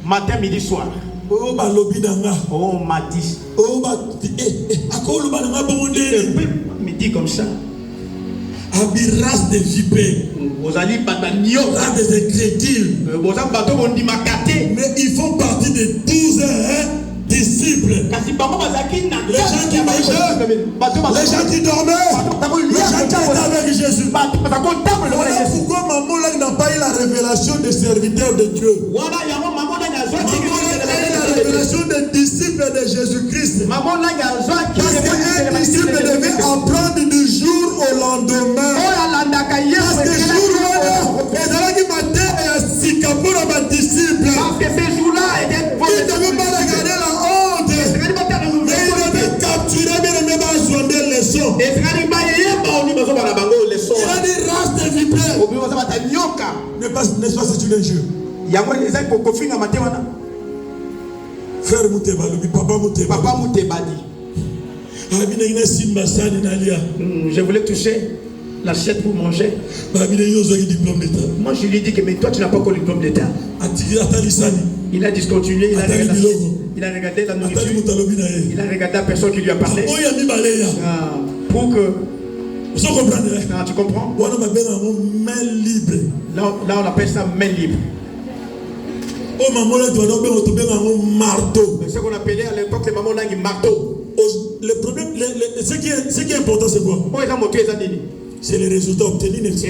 matin, midi, soir. Oh, on m'a dit. Me dit comme ça. Race de vipères. Vous allez race des incrédules. Mais ils font partie des 12 disciples. Les gens qui mangeaient, les gens qui dormaient, les gens qui étaient avec Jésus. Voilà pourquoi maman là n'a pas eu la révélation des serviteurs de Dieu. Maman a eu la révélation des disciples de Jésus-Christ. Parce qu'un disciple devait apprendre du jour au lendemain. Parce que jour disciple. Parce que ces jours-là étaient il ne devait pas regarder la honte. Mais il devait capturer bien les besoins des leçons. Il a dit race de vipères. N'est-ce pas c'est une injure? Frère Mouteba, papa Mouteba. Papa Mouteba dit. Je voulais toucher l'assiette pour manger. Moi je lui ai dit que mais toi tu n'as pas encore le diplôme d'état. Il a discontinué, il a regardé la nourriture, il a regardé la personne qui lui a parlé. Pour que tu comprends? Là on appelle ça main libre. Marteau. C'est ce qu'on appelait à l'époque les mamans langue marteau. Le problème, ce qui est important, c'est quoi? C'est les résultats obtenus.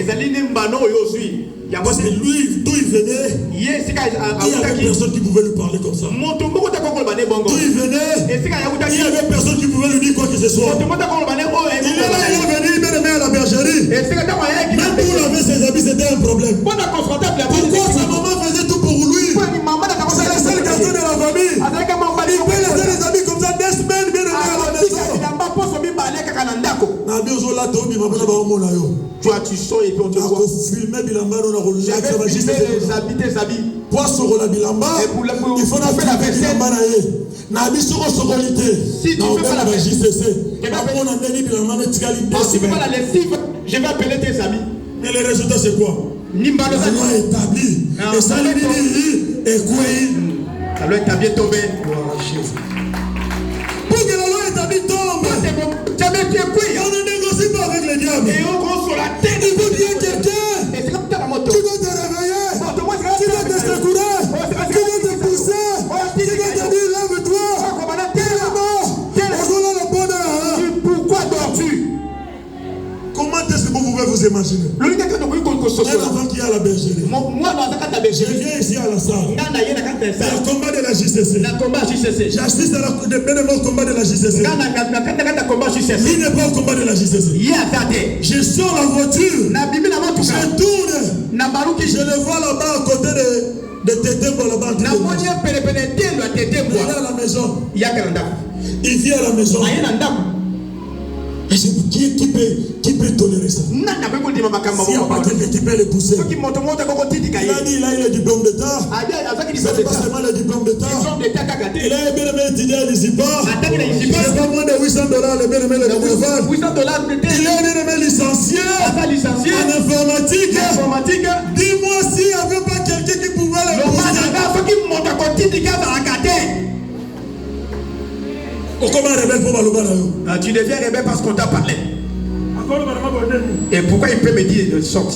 Parce que lui, d'où il venait, il y avait personne qui pouvait lui parler comme ça. D'où il venait, il y avait personne qui pouvait lui dire quoi que ce soit. Il est venu, il est venu à la bergerie. Même pour laver ses habits, c'était un problème. Pourquoi sa maman faisait tout pour lui? C'est le seul garçon de la famille. Il peut laisser les habits comme ça des semaines, bien à la maison. Tu sors et puis on te voit. Je vais filmer les habits. Il faut faire la vaisselle. Si tu fais pas la vaisselle, si tu fais pas la lessive, je vais appeler tes amis. Mais le résultat c'est quoi? La loi est établie. Et ça lui dit, et quoi? La loi établie est tombée. Pour que la loi établie tombe, on ne négocie pas avec le diable. Et on gros sur la tête. Il faut dire quelqu'un. Tu dois te réveiller. Tu dois te secourir. Tu dois te pousser. Tu dois te dire, lève-toi. Pourquoi dors-tu? Comment est-ce que vous pouvez vous imaginer un enfant qui est à la bergerie? Je viens ici à la salle. C'est le combat de la JCC. J'assiste au combat de la JCC. Lui n'est pas au combat de la JCC. Je sors la voiture. Je tourne. Je le vois là-bas à côté de Tétébo là-bas. Il est à la maison. Il vient à la maison. Qui peut tolérer ça? S'il n'y a pas quelqu'un qui peut le pousser. Il a dit il a eu le diplôme d'État. C'est pas seulement le diplôme d'État. Il a bien aimé étudier à l'ISIPA. Il n'a pas moins de $800 le bien aimé le Minerval. Il a bien aimé licencié en informatique. Dis-moi si Tu deviens rebelle parce qu'on t'a parlé. Et pourquoi il peut me dire de sorte?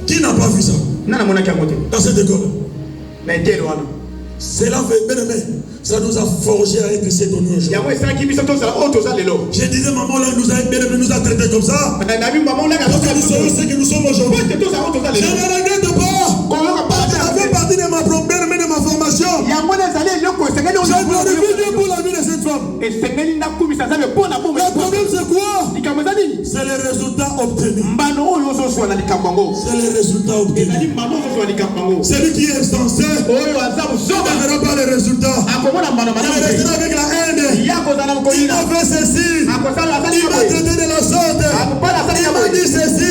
Qui n'a pas vu ça? Dans cette école. Cela fait bien aimé. Ça nous a forgé à être ce qu'on est aujourd'hui. Je disais, maman là nous a bien aimé, nous a traités comme ça. Pour que nous soyons ce que nous sommes aujourd'hui. Je ne regrette pas. Ça fait partie de ma première de ma formation. Je glorifie Dieu pour la vie de cette femme. Le problème c'est quoi? C'est les résultats obtenus. C'est les résultats obtenus. Celui qui est censé ne verra pas les résultats. Il est resté avec la haine. Il a fait ceci. Il m'a traité de la sorte. Il m'a dit ceci.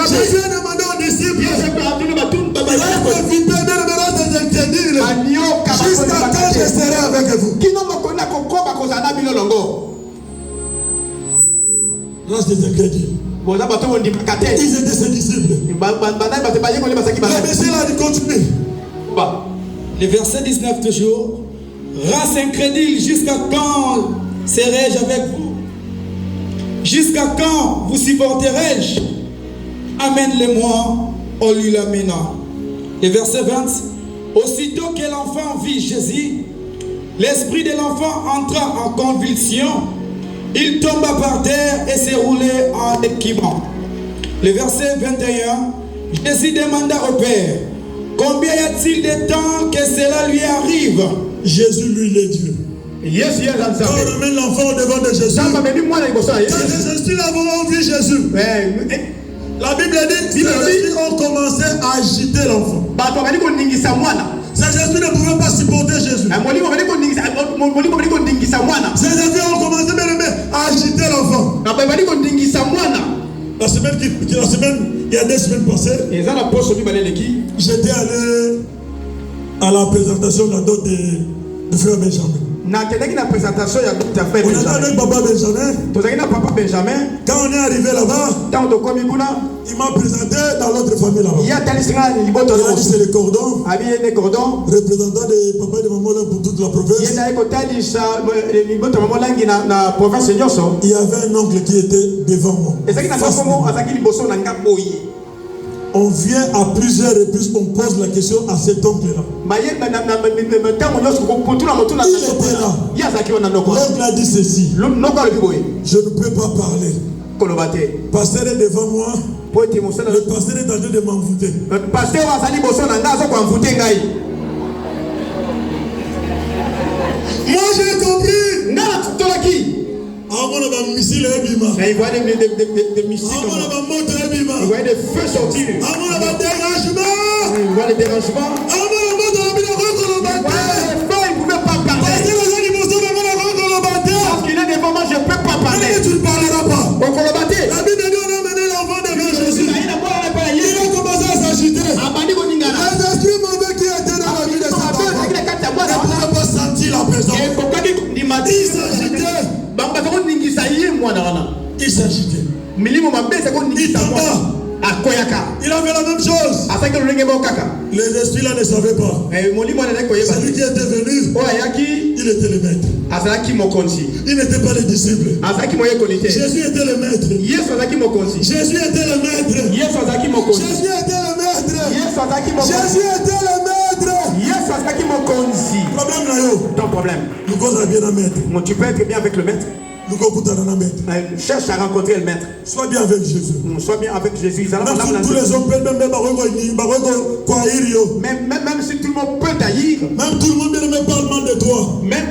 Jésus a demandé aux disciples. Il a profité de me interdire. Jusqu'à quand je serai avec vous. Grâce des ingrédients. Ils étaient ses disciples. Le Messie a dit continuer. Le verset 19 toujours. Race incrédule, jusqu'à quand serai-je avec vous? Jusqu'à quand vous supporterai-je? Amène-le-moi, on lui l'amena. Le verset 20. Aussitôt que l'enfant vit Jésus, l'esprit de l'enfant entra en convulsion. Il tomba par terre et s'est roulé en équipement. Le verset 21. Jésus demanda au Père, combien y a-t-il de temps que cela lui arrive? Jésus, lui, il est Dieu. Quand on amène l'enfant au devant de Jésus, quand les esprits là-bas vu Jésus, la Bible dit que les esprits ont commencé à agiter l'enfant. Ces esprits ne pouvaient pas supporter Jésus. Ces esprits ont commencé à agiter l'enfant. La semaine, il y a 2 semaines passées, j'étais allé à la présentation de la dot de frère Benjamin. On était avec papa Benjamin. Quand on est arrivé là-bas, il m'a présenté dans l'autre famille là-bas. Il a dit c'est le cordon, représentant des papas et de maman pour toute la province. Il y avait un oncle qui était devant moi. On vient à plusieurs reprises, on pose la question à cet oncle-là. Il était là. L'oncle a dit ceci. Je ne peux pas parler. Le pasteur est devant moi. Le pasteur est en train de m'envoûter. Moi j'ai compris. Il voit des missiles, il voit des feux sortir. Il voit les dérangements. Il ne pouvait pas parler. Parce qu'il est devant moi, je ne peux pas parler. Tu ne parleras pas. La Bible dit on a mené l'enfant devant Jésus. Il a commencé à s'agiter. Les esprits mauvais qui étaient dans la vie de cet enfant ne pouvaient pas sentir la présence. Il s'agitait. Il s'agitait. Il tomba. Il avait la même chose. Les esprits là ne savaient pas. Celui qui était venu, il était le maître. Il n'était pas le disciple. Jésus était le maître. Jésus était le maître. Jésus était le maître. Jésus était le maître. Problème là yo. Ton problème. Nous causons bien un maître. Tu peux être bien avec le maître. Cherche à rencontrer le maître. Sois bien avec Jésus. Sois bien avec Jésus. Même tous les hommes même si tout le monde peut taillir. Même tout le monde ne parle mal de toi. Même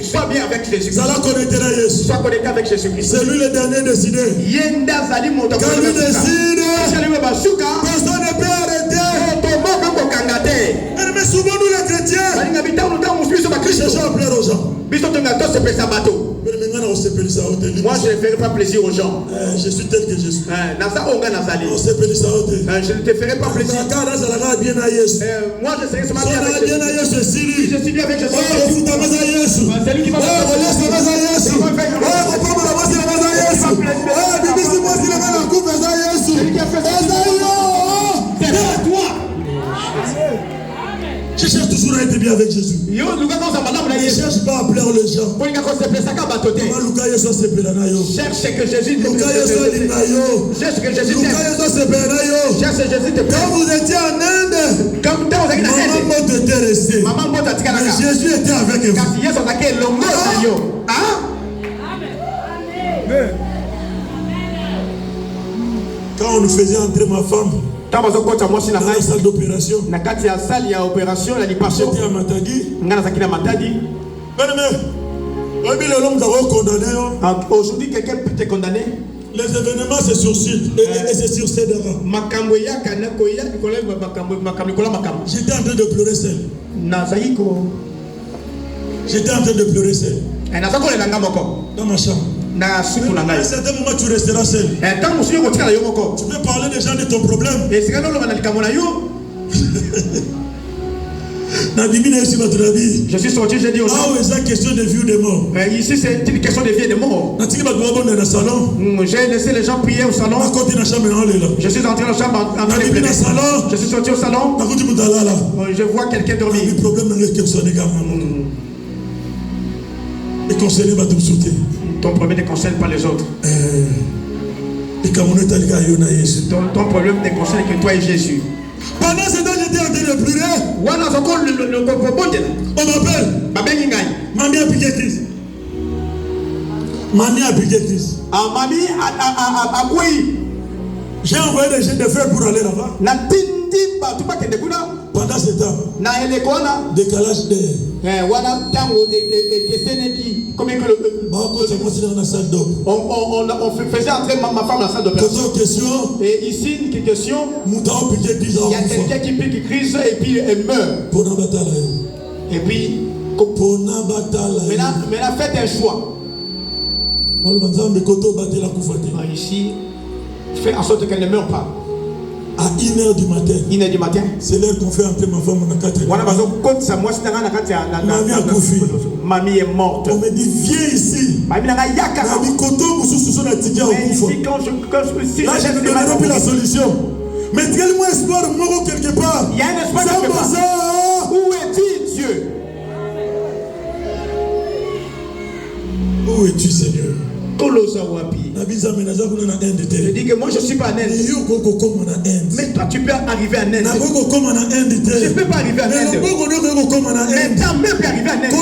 sois bien avec Jésus. Sois connecté avec Jésus-Christ. C'est lui le dernier décidé. Quand lui décide, personne ne peut arrêter. Mais souvent nous les chrétiens, cherchons à plaire aux gens. Moi je ne ferai pas plaisir aux gens. Je suis tel que je suis. Je ne te ferai pas plaisir. Moi je serai seulement bien avec Jésus. Je suis bien avec Jésus. C'est lui qui va me faire bien avec Jésus. Ne cherche pas à plaire les gens. Cherche que Jésus te Cherche que Jésus te Quand vous étiez en Inde, maman était restée. Mais Jésus était avec vous. Quand on nous faisait entrer ma femme dans la salle d'opération, j'étais à Matadi. Aujourd'hui, quelqu'un peut te condamner. Les événements, c'est sur site et c'est sur Cédara. J'étais en train de pleurer seul. J'étais en train de pleurer seul. Dans ma chambre. À un certain moment, tu resteras seul. Tu peux parler déjà de ton problème. Je suis sorti, j'ai dit aux gens. C'est une question de vie ou de mort. Ici, c'est une question de vie et de mort. J'ai laissé les gens prier au salon. Je suis entré dans la chambre en train de prier. Je suis sorti au salon. Je vois quelqu'un dormir. Et conseiller va te soutenir. Ton problème ne concerne pas les autres. Ton problème ne concerne que toi et Jésus. Pendant ce temps, j'étais en train de pleurer. On m'appelle. Mamie a piqué Christ. Mamie a piqué Christ. J'ai envoyé des frères pour aller là-bas. Pendant ce temps, décalage d'air. On faisait entrer ma femme dans la salle d'opération. Et ici, une question. Il y a quelqu'un qui pique Christ et puis elle meurt. Et puis, maintenant faites un choix. Ici, fais en sorte qu'elle ne meure pas. À 1h du matin. 1h du matin. C'est l'heure qu'on fait entrer ma femme en 4h. Mamie a couffé. Mamie est morte. On me dit, viens ici. Là, je ne donnerai plus la solution. Mais quel-moi espoir, mort quelque part. Il y a un espoir quelque part. Où est-il, Dieu? Où es-tu, Seigneur? Je dis que moi je ne suis pas en Inde. Mais toi tu peux arriver en Inde. Je ne peux pas arriver en Inde. Mais ta mère peut arriver en Inde. Ne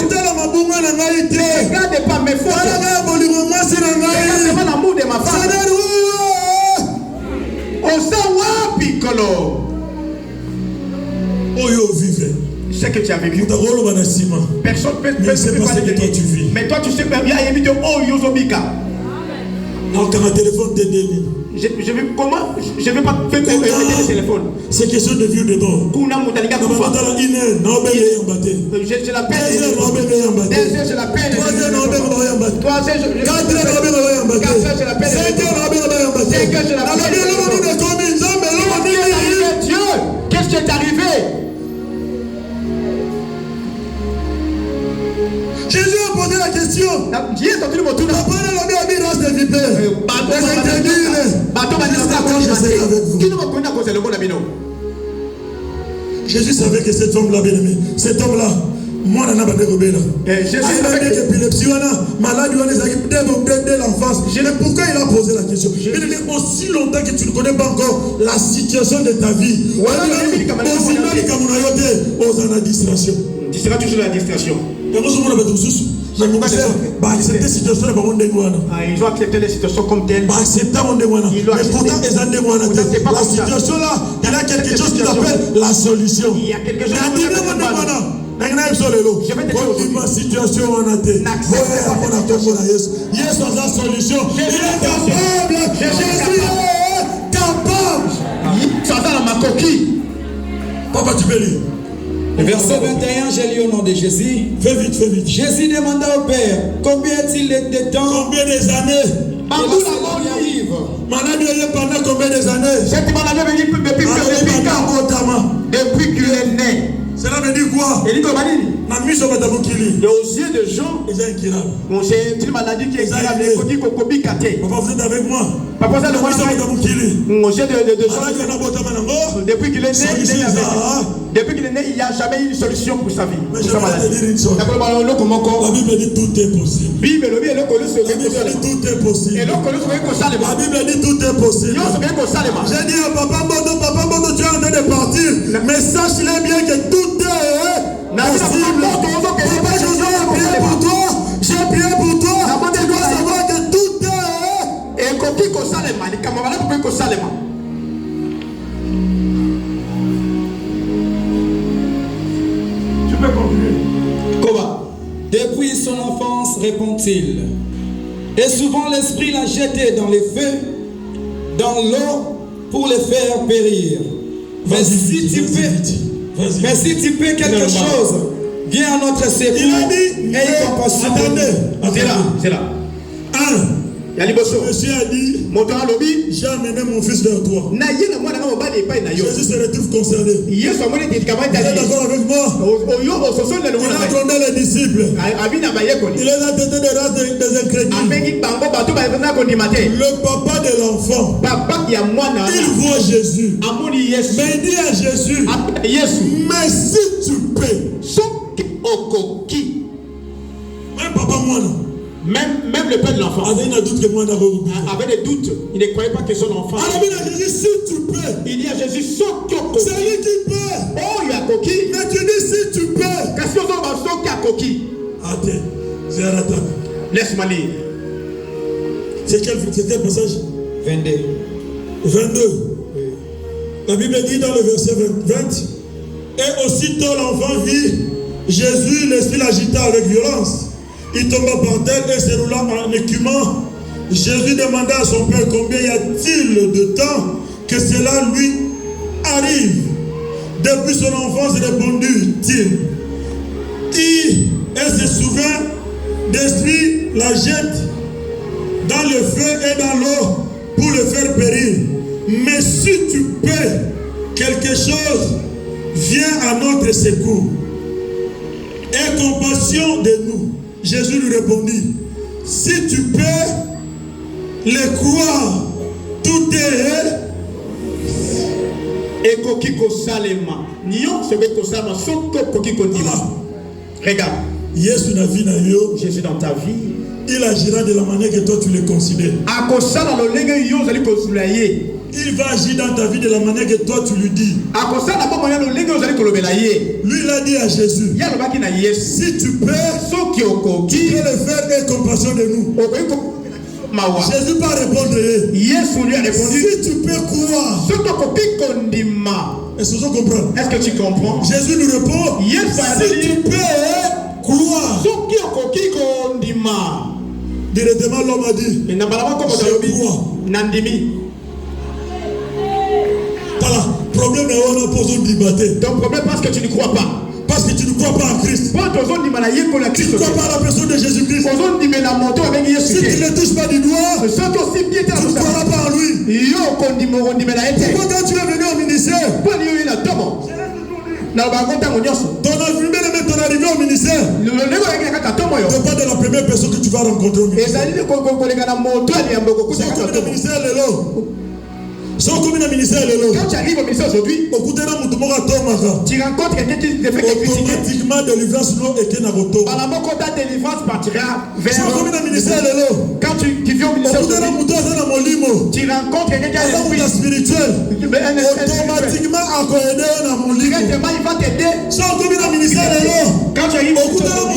regarde pas mes fautes. Regarde pas l'amour de ma femme. Ce que tu as vécu. Personne ne peut parler de toi. Mais toi tu sais bien, il y a un vidéo. Oh Yozobika. Donc un téléphone de délire. Je vais comment? Je vais pas faire le téléphone. C'est question de vie ou de mort. Je l'appelle. Je l'appelle. 3 Dieu, qu'est-ce qui est arrivé? Jésus a posé la question. Jésus savait que cette femme-là, bien-aimée, cet homme-là, moi, je n'ai malade dès l'enfance. Mais pourquoi il a posé la question? Aussi longtemps que tu ne connais pas encore la situation de ta vie, distraction. Tu seras toujours la distraction. Ils ont accepté les situations comme telles. Mais pourtant, la situation là, il y a quelque chose qui s'appelle la solution. Il y a quelque chose qui je vais te dire ma situation en a été. Yes, la solution. Il est capable. Jésus est capable. Ça dans ma coquille. Papa, tu peux lire. Verset 21, j'ai lu au nom de Jésus. Fais vite, fais vite. Jésus demanda au Père, combien est-il de temps? Combien des années? Arrive. Malade est pendant combien des années? Cette maladie vient depuis qu'il est né. Cela veut dire quoi? Il dit aux yeux de gens, c'est une maladie qui est incurable. Papa, vous êtes avec moi? Papa, vous êtes avec moi? Aux yeux de gens, depuis qu'il est né, il est avec. Depuis qu'il est né, il n'y a jamais une solution pour sa vie. Mais je vais te dire une chose. La Bible dit tout est possible. La Bible dit tout est possible. La Bible dit tout est possible. J'ai dit à Papa Mondo, tu es en train de partir. Mais sache-le bien que tout est possible. Papa Josué, j'ai prié pour toi. J'ai prié pour toi. Tu dois savoir que tout est. Tu peux continuer. Koba. Depuis son enfance, répond-il. Et souvent l'esprit l'a jeté dans les feux, dans l'eau, pour les faire périr. Mais si tu peux quelque chose, viens à notre secours. Il a dit, aie compassion. Attendez. C'est là. Monsieur a dit, j'ai amené mon fils vers toi. Jésus se retrouve concerné. Vous êtes d'accord avec moi? Il a donné les disciples. Il les a traités des races des incrédules. Le papa de l'enfant, il voit Jésus. Mais il dit à Jésus, mais si tu peux. Même papa, moi non. Même le père de l'enfant avait des doutes. Il ne croyait pas que son enfant. Jésus, si tu peux. Il dit à Jésus, c'est lui qui peut. Oh, il y a coquille. Mais tu dis si tu peux. Attends, laisse-moi lire. C'est quel passage? 22. 22. Oui. La Bible dit dans le verset 20. Et aussitôt l'enfant vit Jésus, l'esprit l'agita avec violence. Il tomba par terre et se roula en écumant. Jésus demanda à son père combien y a-t-il de temps que cela lui arrive. Depuis son enfance, répondit-il. Elle se souvint d'esprit, la jette dans le feu et dans l'eau pour le faire périr. Mais si tu peux quelque chose, viens à notre secours. Aie compassion de nous. Jésus lui répondit, si tu peux le croire, tout est. Regarde, Jésus dans ta vie, il agira de la manière que toi tu le considères. Il va agir dans ta vie de la manière que toi tu lui dis. Lui il a dit à Jésus, si tu peux le faire et compassion de nous. Jésus va répondre. Si tu peux croire. Est-ce que tu comprends? Est-ce que tu comprends? Jésus lui répond, si tu peux croire. Directement l'homme a dit, je crois. Voilà, problème est on a posé du bâté. Ton problème parce que tu ne crois pas. Parce que tu ne crois pas en Christ. Tu ne crois pas à la personne de Jésus-Christ. Si tu ne le touches pas du doigt, tu ne croiras pas en lui. Pourquoi quand tu es venu au ministère, ton arrivée au ministère dépend de la première personne que tu vas rencontrer au ministère. Quand tu arrives au ministère aujourd'hui, tu rencontres quelqu'un qui te fait critiquer. Automatiquement, délivrance partira vers. Quand tu viens au ministère aujourd'hui, tu rencontres quelqu'un qui a un esprit spirituel. Automatiquement, directement, il va t'aider. Quand tu arrives au ministère,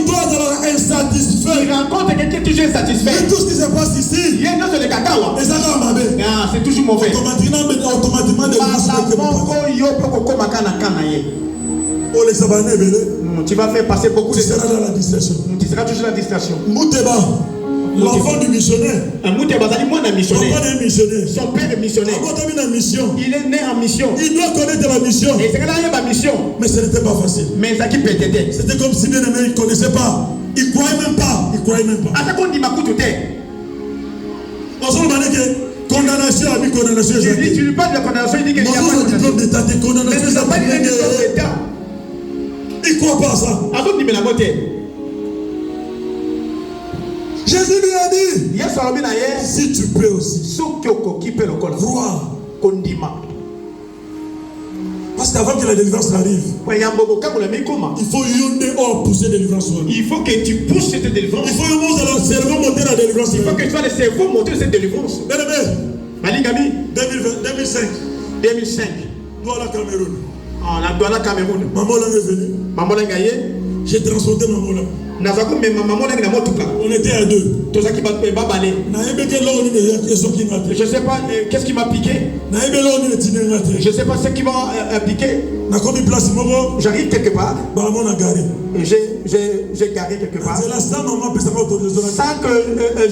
tu rencontres quelqu'un qui est toujours insatisfait. Tout ce qui se passe ici, c'est toujours mauvais. Automatiquement, tu vas faire passer beaucoup de temps. Tu seras dans la distraction. Tu seras toujours dans la distraction. Mouteba, l'enfant du missionnaire. Mouteba, missionnaire. Papa est missionnaire. Son père est missionnaire. Il est né en mission. Il doit connaître la mission. Et c'est là il y a ma mission. Mais ce n'était pas facile. Mais ça qui peut t'aider. C'était comme si bien aimé, il ne connaissait pas. Il ne croyait même pas. À quoi on dit ma coup tout est. On s'en demandait que condamnation a mis condamnation. Tu lui parles de condamnation, il dit qu'il n'y a pas de diplôme d'État. Mais ce n'est pas un diplôme d'État. Il ne croit pas à ça. Jésus lui a dit, si tu peux aussi, croire. Parce qu'avant que la délivrance arrive, il faut pousser la délivrance. Il faut que tu pousses cette délivrance. Il faut que le cerveau monter la délivrance. Il faut que tu sois le cerveau monter cette délivrance. Maligami, 2005. 2005. Douala Cameroun. On a Douala Cameroun. Maman là est venue. Maman là gaillé. J'ai transporté maman là. On était à deux. Je ne sais pas qu'est-ce qui m'a piqué. Je ne sais pas ce qui m'a piqué. J'arrive quelque part. J'ai garé quelque part. Sans que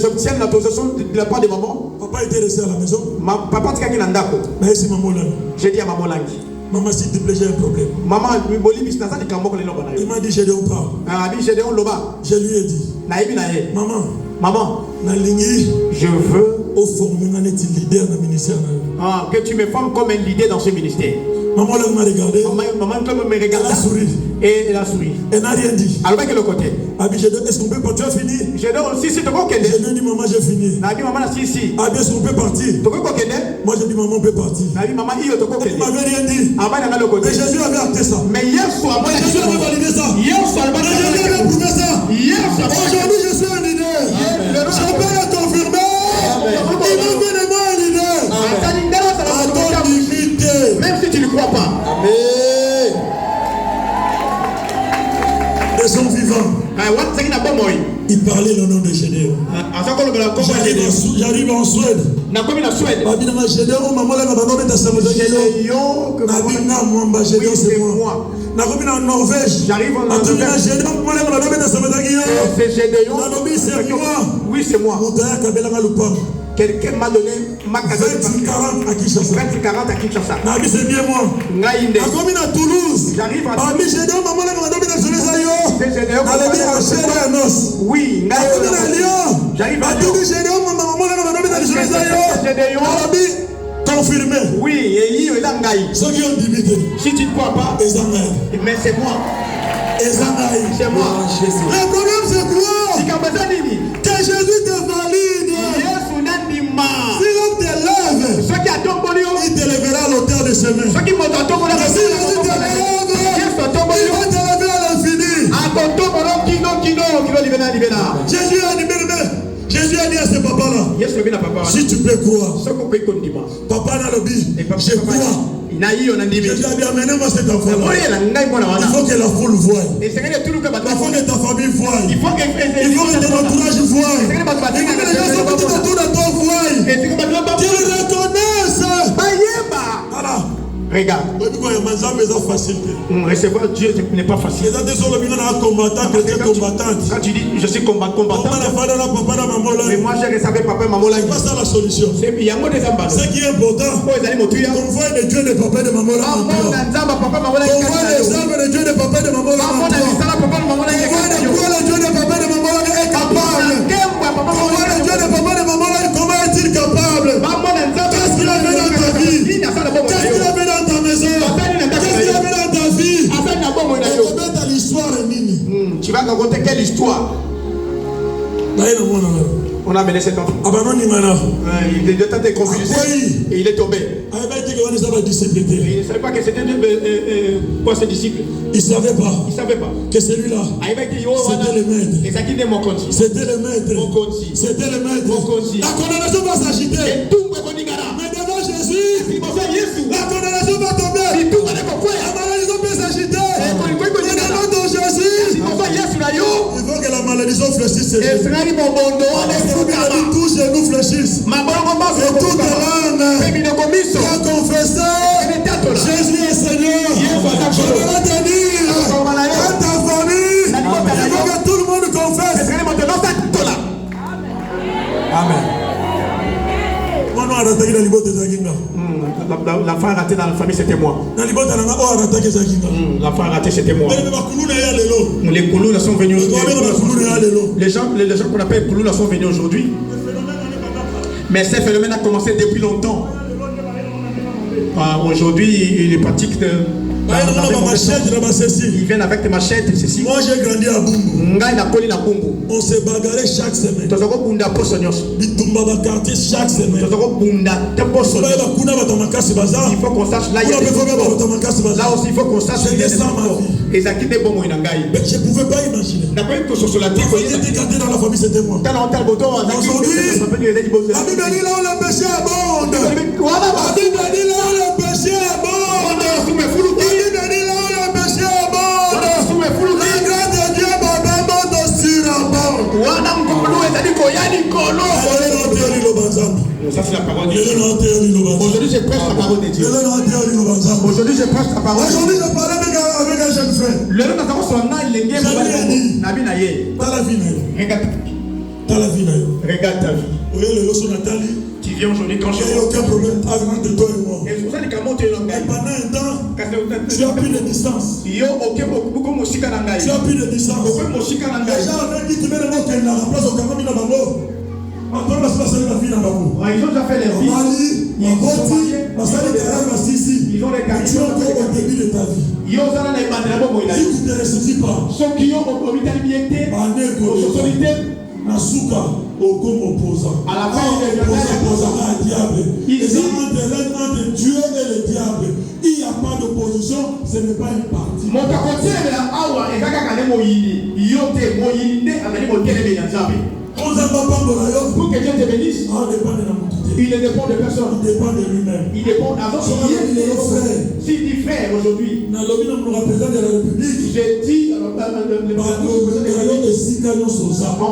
j'obtienne l'autorisation de la part de maman. Papa était resté à la maison. Papa j'ai dit à maman Langi. Maman, s'il te plaît, j'ai un problème. Maman, il m'a dit, j'ai des loba. Je lui ai dit, maman, je veux former un leader dans le ministère. Que tu me formes comme un leader dans ce ministère. Maman là m'a regardé. Maman me regarde. Elle a souri. Et elle a souri. Elle n'a rien dit. Alors quel côté? Est-ce qu'on peut partir? Tu as fini? Je dis si c'est toi qui es. Je lui ai dit maman j'ai fini. Maman si. Est-ce qu'on peut partir? Moi j'ai dit maman on peut partir. Maman il m'avait rien dit. Mais Jésus avait acté ça. Mais hier soir, Jésus avait validé ça. Hier soir, Jésus avait approuvé ça. Hier soir. Aujourd'hui je suis un leader. Je peux le confirmer. Il m'a fait de moi un leader. À ton limite. Même si tu ne crois pas. Amen. Des gens vivants. Il parlait le nom de Gédéon. J'arrive en Suède. J'arrive en Norvège. J'arrive en Norvège. Oui, c'est moi. Quelqu'un m'a donné ma 20-40 à Kinshasa. 20-40 à Kinshasa. C'est bien moi. J'arrive à Toulouse. J'arrive à Toulouse. Oui. J'arrive à Lyon. Confirmé. Oui, ceux qui ont limité. Si tu ne crois pas, mais c'est moi. C'est moi. Le problème c'est quoi? Que Jésus te valide. Si l'homme te lève, il te lèvera à l'auteur de chemin. Si Jésus te lève, il va te lever à l'infini. Jésus a dit à ce papa-là, si tu peux croire, papa n'a le but, je crois. Jésus a dit, amenez-moi cet enfant-là. Il faut que la foule voie. Il faut que ta famille voie. Il faut que ton entourage voie. Il faut que les gens sont tout autour de toi voient. Qu'ils reconnaissent. Voilà. Regarde. Recevoir Dieu n'est pas facile. Quand tu dis je suis combattant, mais moi j'ai reçu papa et maman. C'est pas ça la solution. Ce qui est important, qu'on voit les dieux de papa et de maman. On voit les âmes de Dieu de papa et de maman. On voit les dieux de papa et de maman est capable. On voit les dieux de papa et de maman comment est-il capable? Qu'est-ce qu'il a fait dans ta vie? Qu'est-ce qu'il a fait dans ta maison? Qu'est-ce qu'il a fait dans ta vie? Ta l'histoire est nini. Tu vas raconter quelle histoire? On a amené cet enfant. Il était confus et il est tombé. Il ne savait pas que c'était quoi ses disciples. Il ne savait pas. Il savait pas. Que celui-là, c'était le maître. C'était le maître. C'était le maître. La condamnation va s'agiter. Mais devant Jésus, la condamnation va tomber. La malédiction peut s'agiter. Mais devant ton Jésus, il faut que la malédiction fléchisse. Tous genoux fléchissent. Et toute langue qui a confessé Jésus est Seigneur. Je vais te dire à ta famille, il faut que tout le monde confesse. Amen. L'enfant raté dans la famille, c'était moi. L'enfant raté, c'était moi. Les Koulouna sont venus aujourd'hui. Les gens qu'on appelle Koulouna sont venus aujourd'hui. Mais ce phénomène a commencé depuis longtemps. Aujourd'hui, il est pratique Ils viennent avec des machettes et ceci. Moi j'ai grandi à Bumbu. On se bagarrait chaque semaine. Bitumba ba quartier chaque semaine. Il faut qu'on sache là. Là aussi il faut qu'on sache. Et ça quitte bon moyen. Je ne pouvais pas imaginer. J'étais gardé dans la famille, c'était moi. Aujourd'hui, la Bible dit là on a péché à bande. La Bible dit là on a péché à bande. La Bible dit là on a péché à bande. La grâce de Dieu m'a vraiment sur la bande. Ça c'est la parole de Dieu. Aujourd'hui je prêche la parole de Dieu. Aujourd'hui je prêche la parole de Dieu. Aujourd'hui je parlais avec un jeune frère. Regarde ta vie. Tu viens aujourd'hui quand je n'ai aucun problème entre toi et moi. Et c'est pour ça que pendant un temps, tu as pris de distance. Tu as pris de distance. Les gens avaient dit que tu mets le mot qu'elle n'a remplacé au Cameroun dans Bango. Après, on va se la vie dans Bango. Ils ont déjà fait leur vie. Ils ont les carrières. Tu es encore au début de ta vie. Si tu ne te ressuscites pas, ceux qui ont Nasuka comme opposant. À la fin, opposant à diable. Et entre Dieu et le diable, il n'y a pas d'opposition, ce n'est pas une partie. Pour que Dieu te bénisse, il ne dépend de personne. Il dépend de lui-même. Il dépend d'avant. S'il dit frère aujourd'hui, j'ai dit on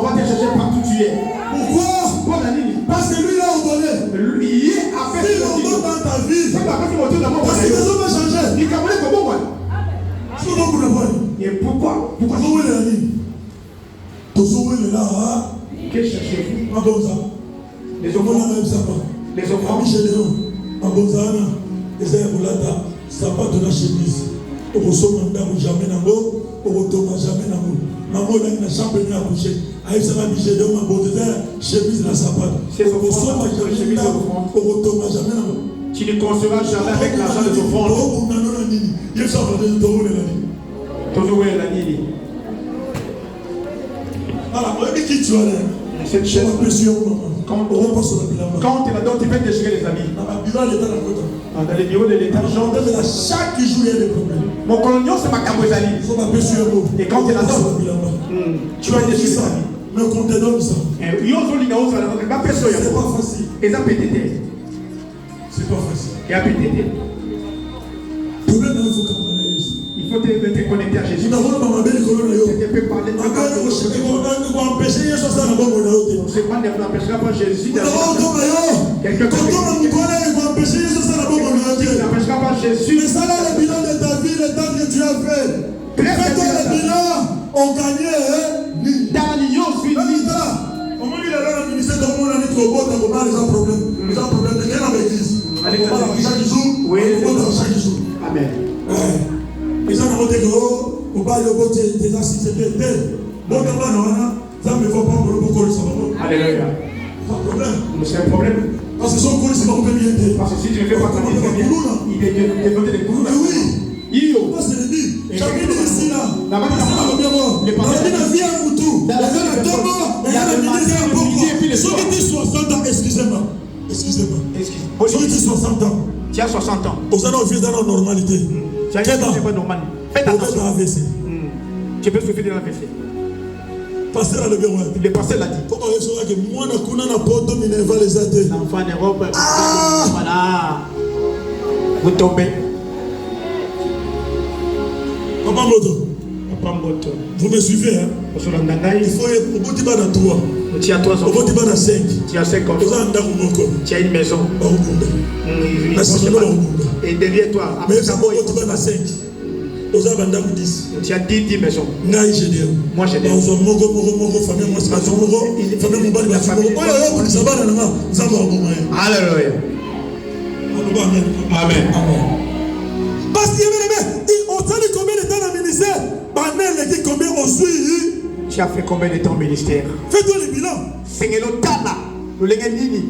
va te chercher partout tu es. Pourquoi? Parce que lui l'a ordonné. Lui a fait ce qu'il ordonne dans ta vie. Parce que les hommes vont changer. Et pourquoi? Que cherchez-vous? Les offrandes. Les offrandes. Sapato na chemise. Okosoma ndako jamais nango, okotoma jamais nango. Nango na chambre na coucher. Aïssa na biche de ma botte chemise na sapato. Okosoma jamais nango, okotoma jamais nango. Tu ne construiras jamais avec l'argent des offrandes. Oh non non nini. Il ça va de tourner la nini. Toujours la nini. Alors, on dit qui tu as là. Cette chaise. Quand tu la donnes, tu peux déchirer les habits. Dans les bureaux de l'État, chaque jour il y a des problèmes. Mon colonial, c'est ma cabozali. Et quand tu la donnes, tu vas déchirer les habits. Mais qu'on te donne ça. C'est pas facile. Et ça peut t'aider. C'est pas facile. Et ça peut t'aider. Il faut te connecter à Jésus. Tu peux parler de c'est pas n'empêchera pas Jésus quelque chose n'empêchera pas Jésus. Mais ça là le bilan de ta vie, le temps que tu as fait. Fais-toi le bilan, on gagnait. On m'a dit là le ministère de mon ami trop beau, on a des problèmes. Les problèmes de quelle l'église. Chaque jour, oui, chaque jour. Amen. Les gens ont dit que au bas de côté des assistants bon d'abord non ça me faut pas pour le beaucoup ça. Alléluia. Pas de problème. C'est un problème. Parce que son cours c'est pas bien aider. Parce que si tu ne fais pas ça, il est développé des cours. Oui. Yo. Moi c'est le dit. Chacun est ici là. La bataille là bien moi. Les parents la vie à Moutou. La tombe. Il y a le ministère et puis les ceux qui disent 60 ans, excusez-moi. Excusez-moi. Ceux qui disent 60 ans. Tu as 60 ans. Aux années on vit dans la normalité. C'est pas normal. Faites attention. Tu peux souffrir de l'AVC. Pasteur a le bureau. Le pasteur l'a dit. Comment est-ce que moi, je n'ai pas dominé les athées. L'enfant d'Europe. Voilà. Vous tombez. Papa Moto. Vous me suivez, hein? Il faut au bout de 3. Tu as 3 enfants. Au bout de 5. Tu as 5 enfants. Tu as une maison. Et derrière toi, après ça, tu vas à 5. Tu as 10 maisons. Moi j'ai des. Alléluia. Amen. Parce qu'il y avait on t'a dit combien de temps dans le ministère? Combien on suit? Tu as fait combien de temps au ministère? Fais-toi le bilan. C'est le Tana. Le Lenganini.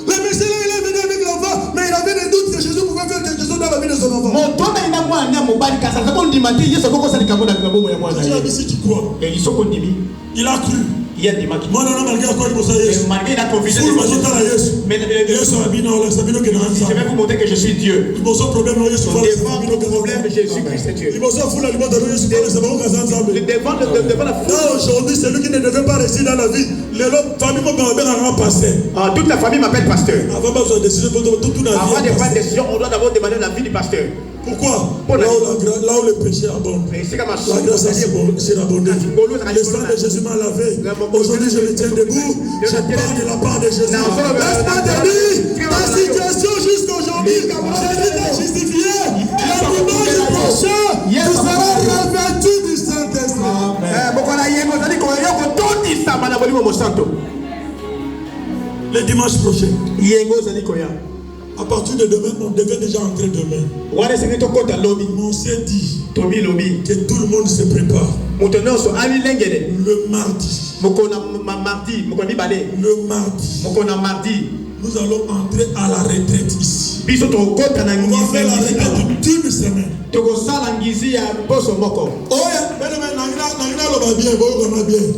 Le monsieur là, il est venu avec l'enfant, mais il avait des doutes que Jésus pouvait faire quelque chose n'a pas mis de son enfant. Moto na ina mwana mobali kasa ko ndimati yeso ko sali kabona kabombo ya mwana. Il a dit si tu crois. Et ils sont condimés. Il a cru. Il y a des maquis. Moi, non, malgré quoi il faut ça. Malgré la confusion. Mais je vais vous montrer que je suis Dieu. Devant le problème, Jésus-Christ est Dieu. Devant la foule. Aujourd'hui, celui qui ne devait pas réussir dans la vie, toute la famille m'appelle pasteur. Avant de prendre une décision, on doit d'abord demander la vie du pasteur. Pourquoi? Là où le péché abonde, la grâce a surabondé. Le sang de Jésus m'a lavé. Aujourd'hui, je me tiens debout. Je parle de la part de Jésus. Laisse-moi te dire, ta situation jusqu'aujourd'hui, Jésus t'a justifié. La dimanche prochain, tu seras revêtu du Saint-Esprit. Le dimanche prochain. À partir de demain, on devait déjà entrer demain. On s'est dit que tout le monde se prépare. Le mardi, nous allons entrer à la retraite ici. On va faire la retraite d'une semaine.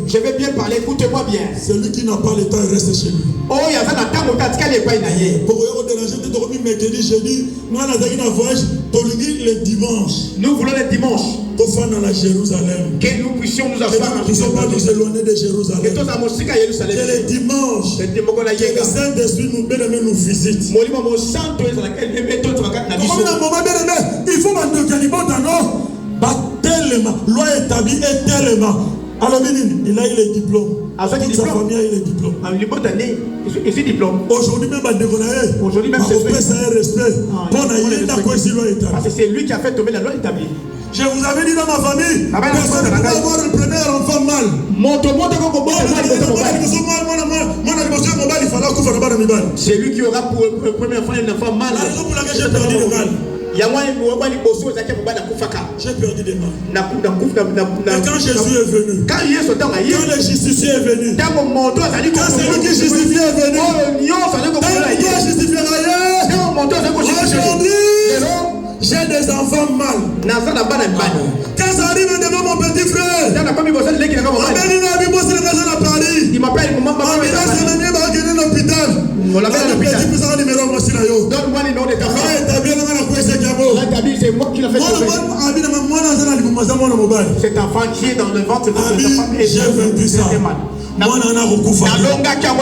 Je vais bien parler, écoutez-moi bien. Celui qui n'a pas le temps reste chez lui. Le dimanche. Nous voulons le dimanche. Jérusalem. Que nous puissions nous asseoir. Nous ne sommes pas nous éloigner de Jérusalem. Que le dimanche. Que le Saint-Esprit nous visite. Il faut loi établie est tellement. Alors, il a eu les diplômes. Toute sa famille a eu les diplômes. Aujourd'hui même, c'est un respect. Parce que c'est lui qui a fait tomber la loi établie. Je vous avais dit dans ma famille, personne ne peut avoir le premier enfant mal. C'est lui qui aura pour le premier enfant un enfant mal. La raison pour laquelle j'ai perdu le mal. J'ai perdu des mal. Et quand Jésus est venu, quand le justicier est venu, quand celui qui justifie est venu, pourquoi justifier ailleurs? Aujourd'hui, j'ai des enfants mal. Quand ça arrive devant mon petit frère, il m'appelle l'hôpital. C'est moi qui l'ai fait tomber. Cet enfant qui est dans le ventre de sa femme. J'ai vaincu ça.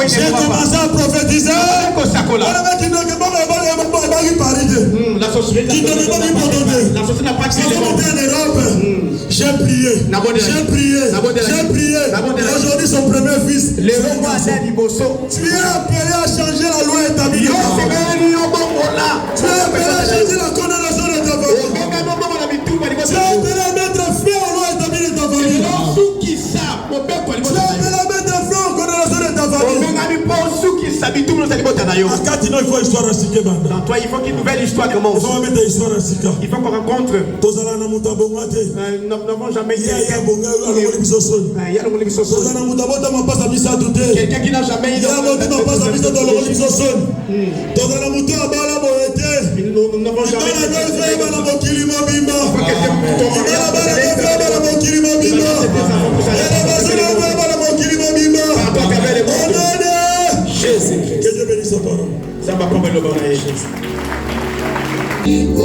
J'ai commencé à prophétiser. La société n'a pas j'ai prié. Aujourd'hui, son premier fils. Tu es appelé à changer la loi établie. Tu es appelé à changer la condamnation de ta famille. Tu es appelé à mettre fin aux lois établies de ta famille. Tu es appelé à mettre fin aux condamnations de ta famille. À Katino, il faut histoire à Sike Banda. Dans toi, il faut qu'une nouvelle histoire commence. Il faut qu'on rencontre. Nous n'avons jamais été. Quelqu'un qui n'a jamais été. Nous n'avons jamais Jésus. Que Dieu bénisse sa parole. Ça va prendre le bon Jésus. Oh,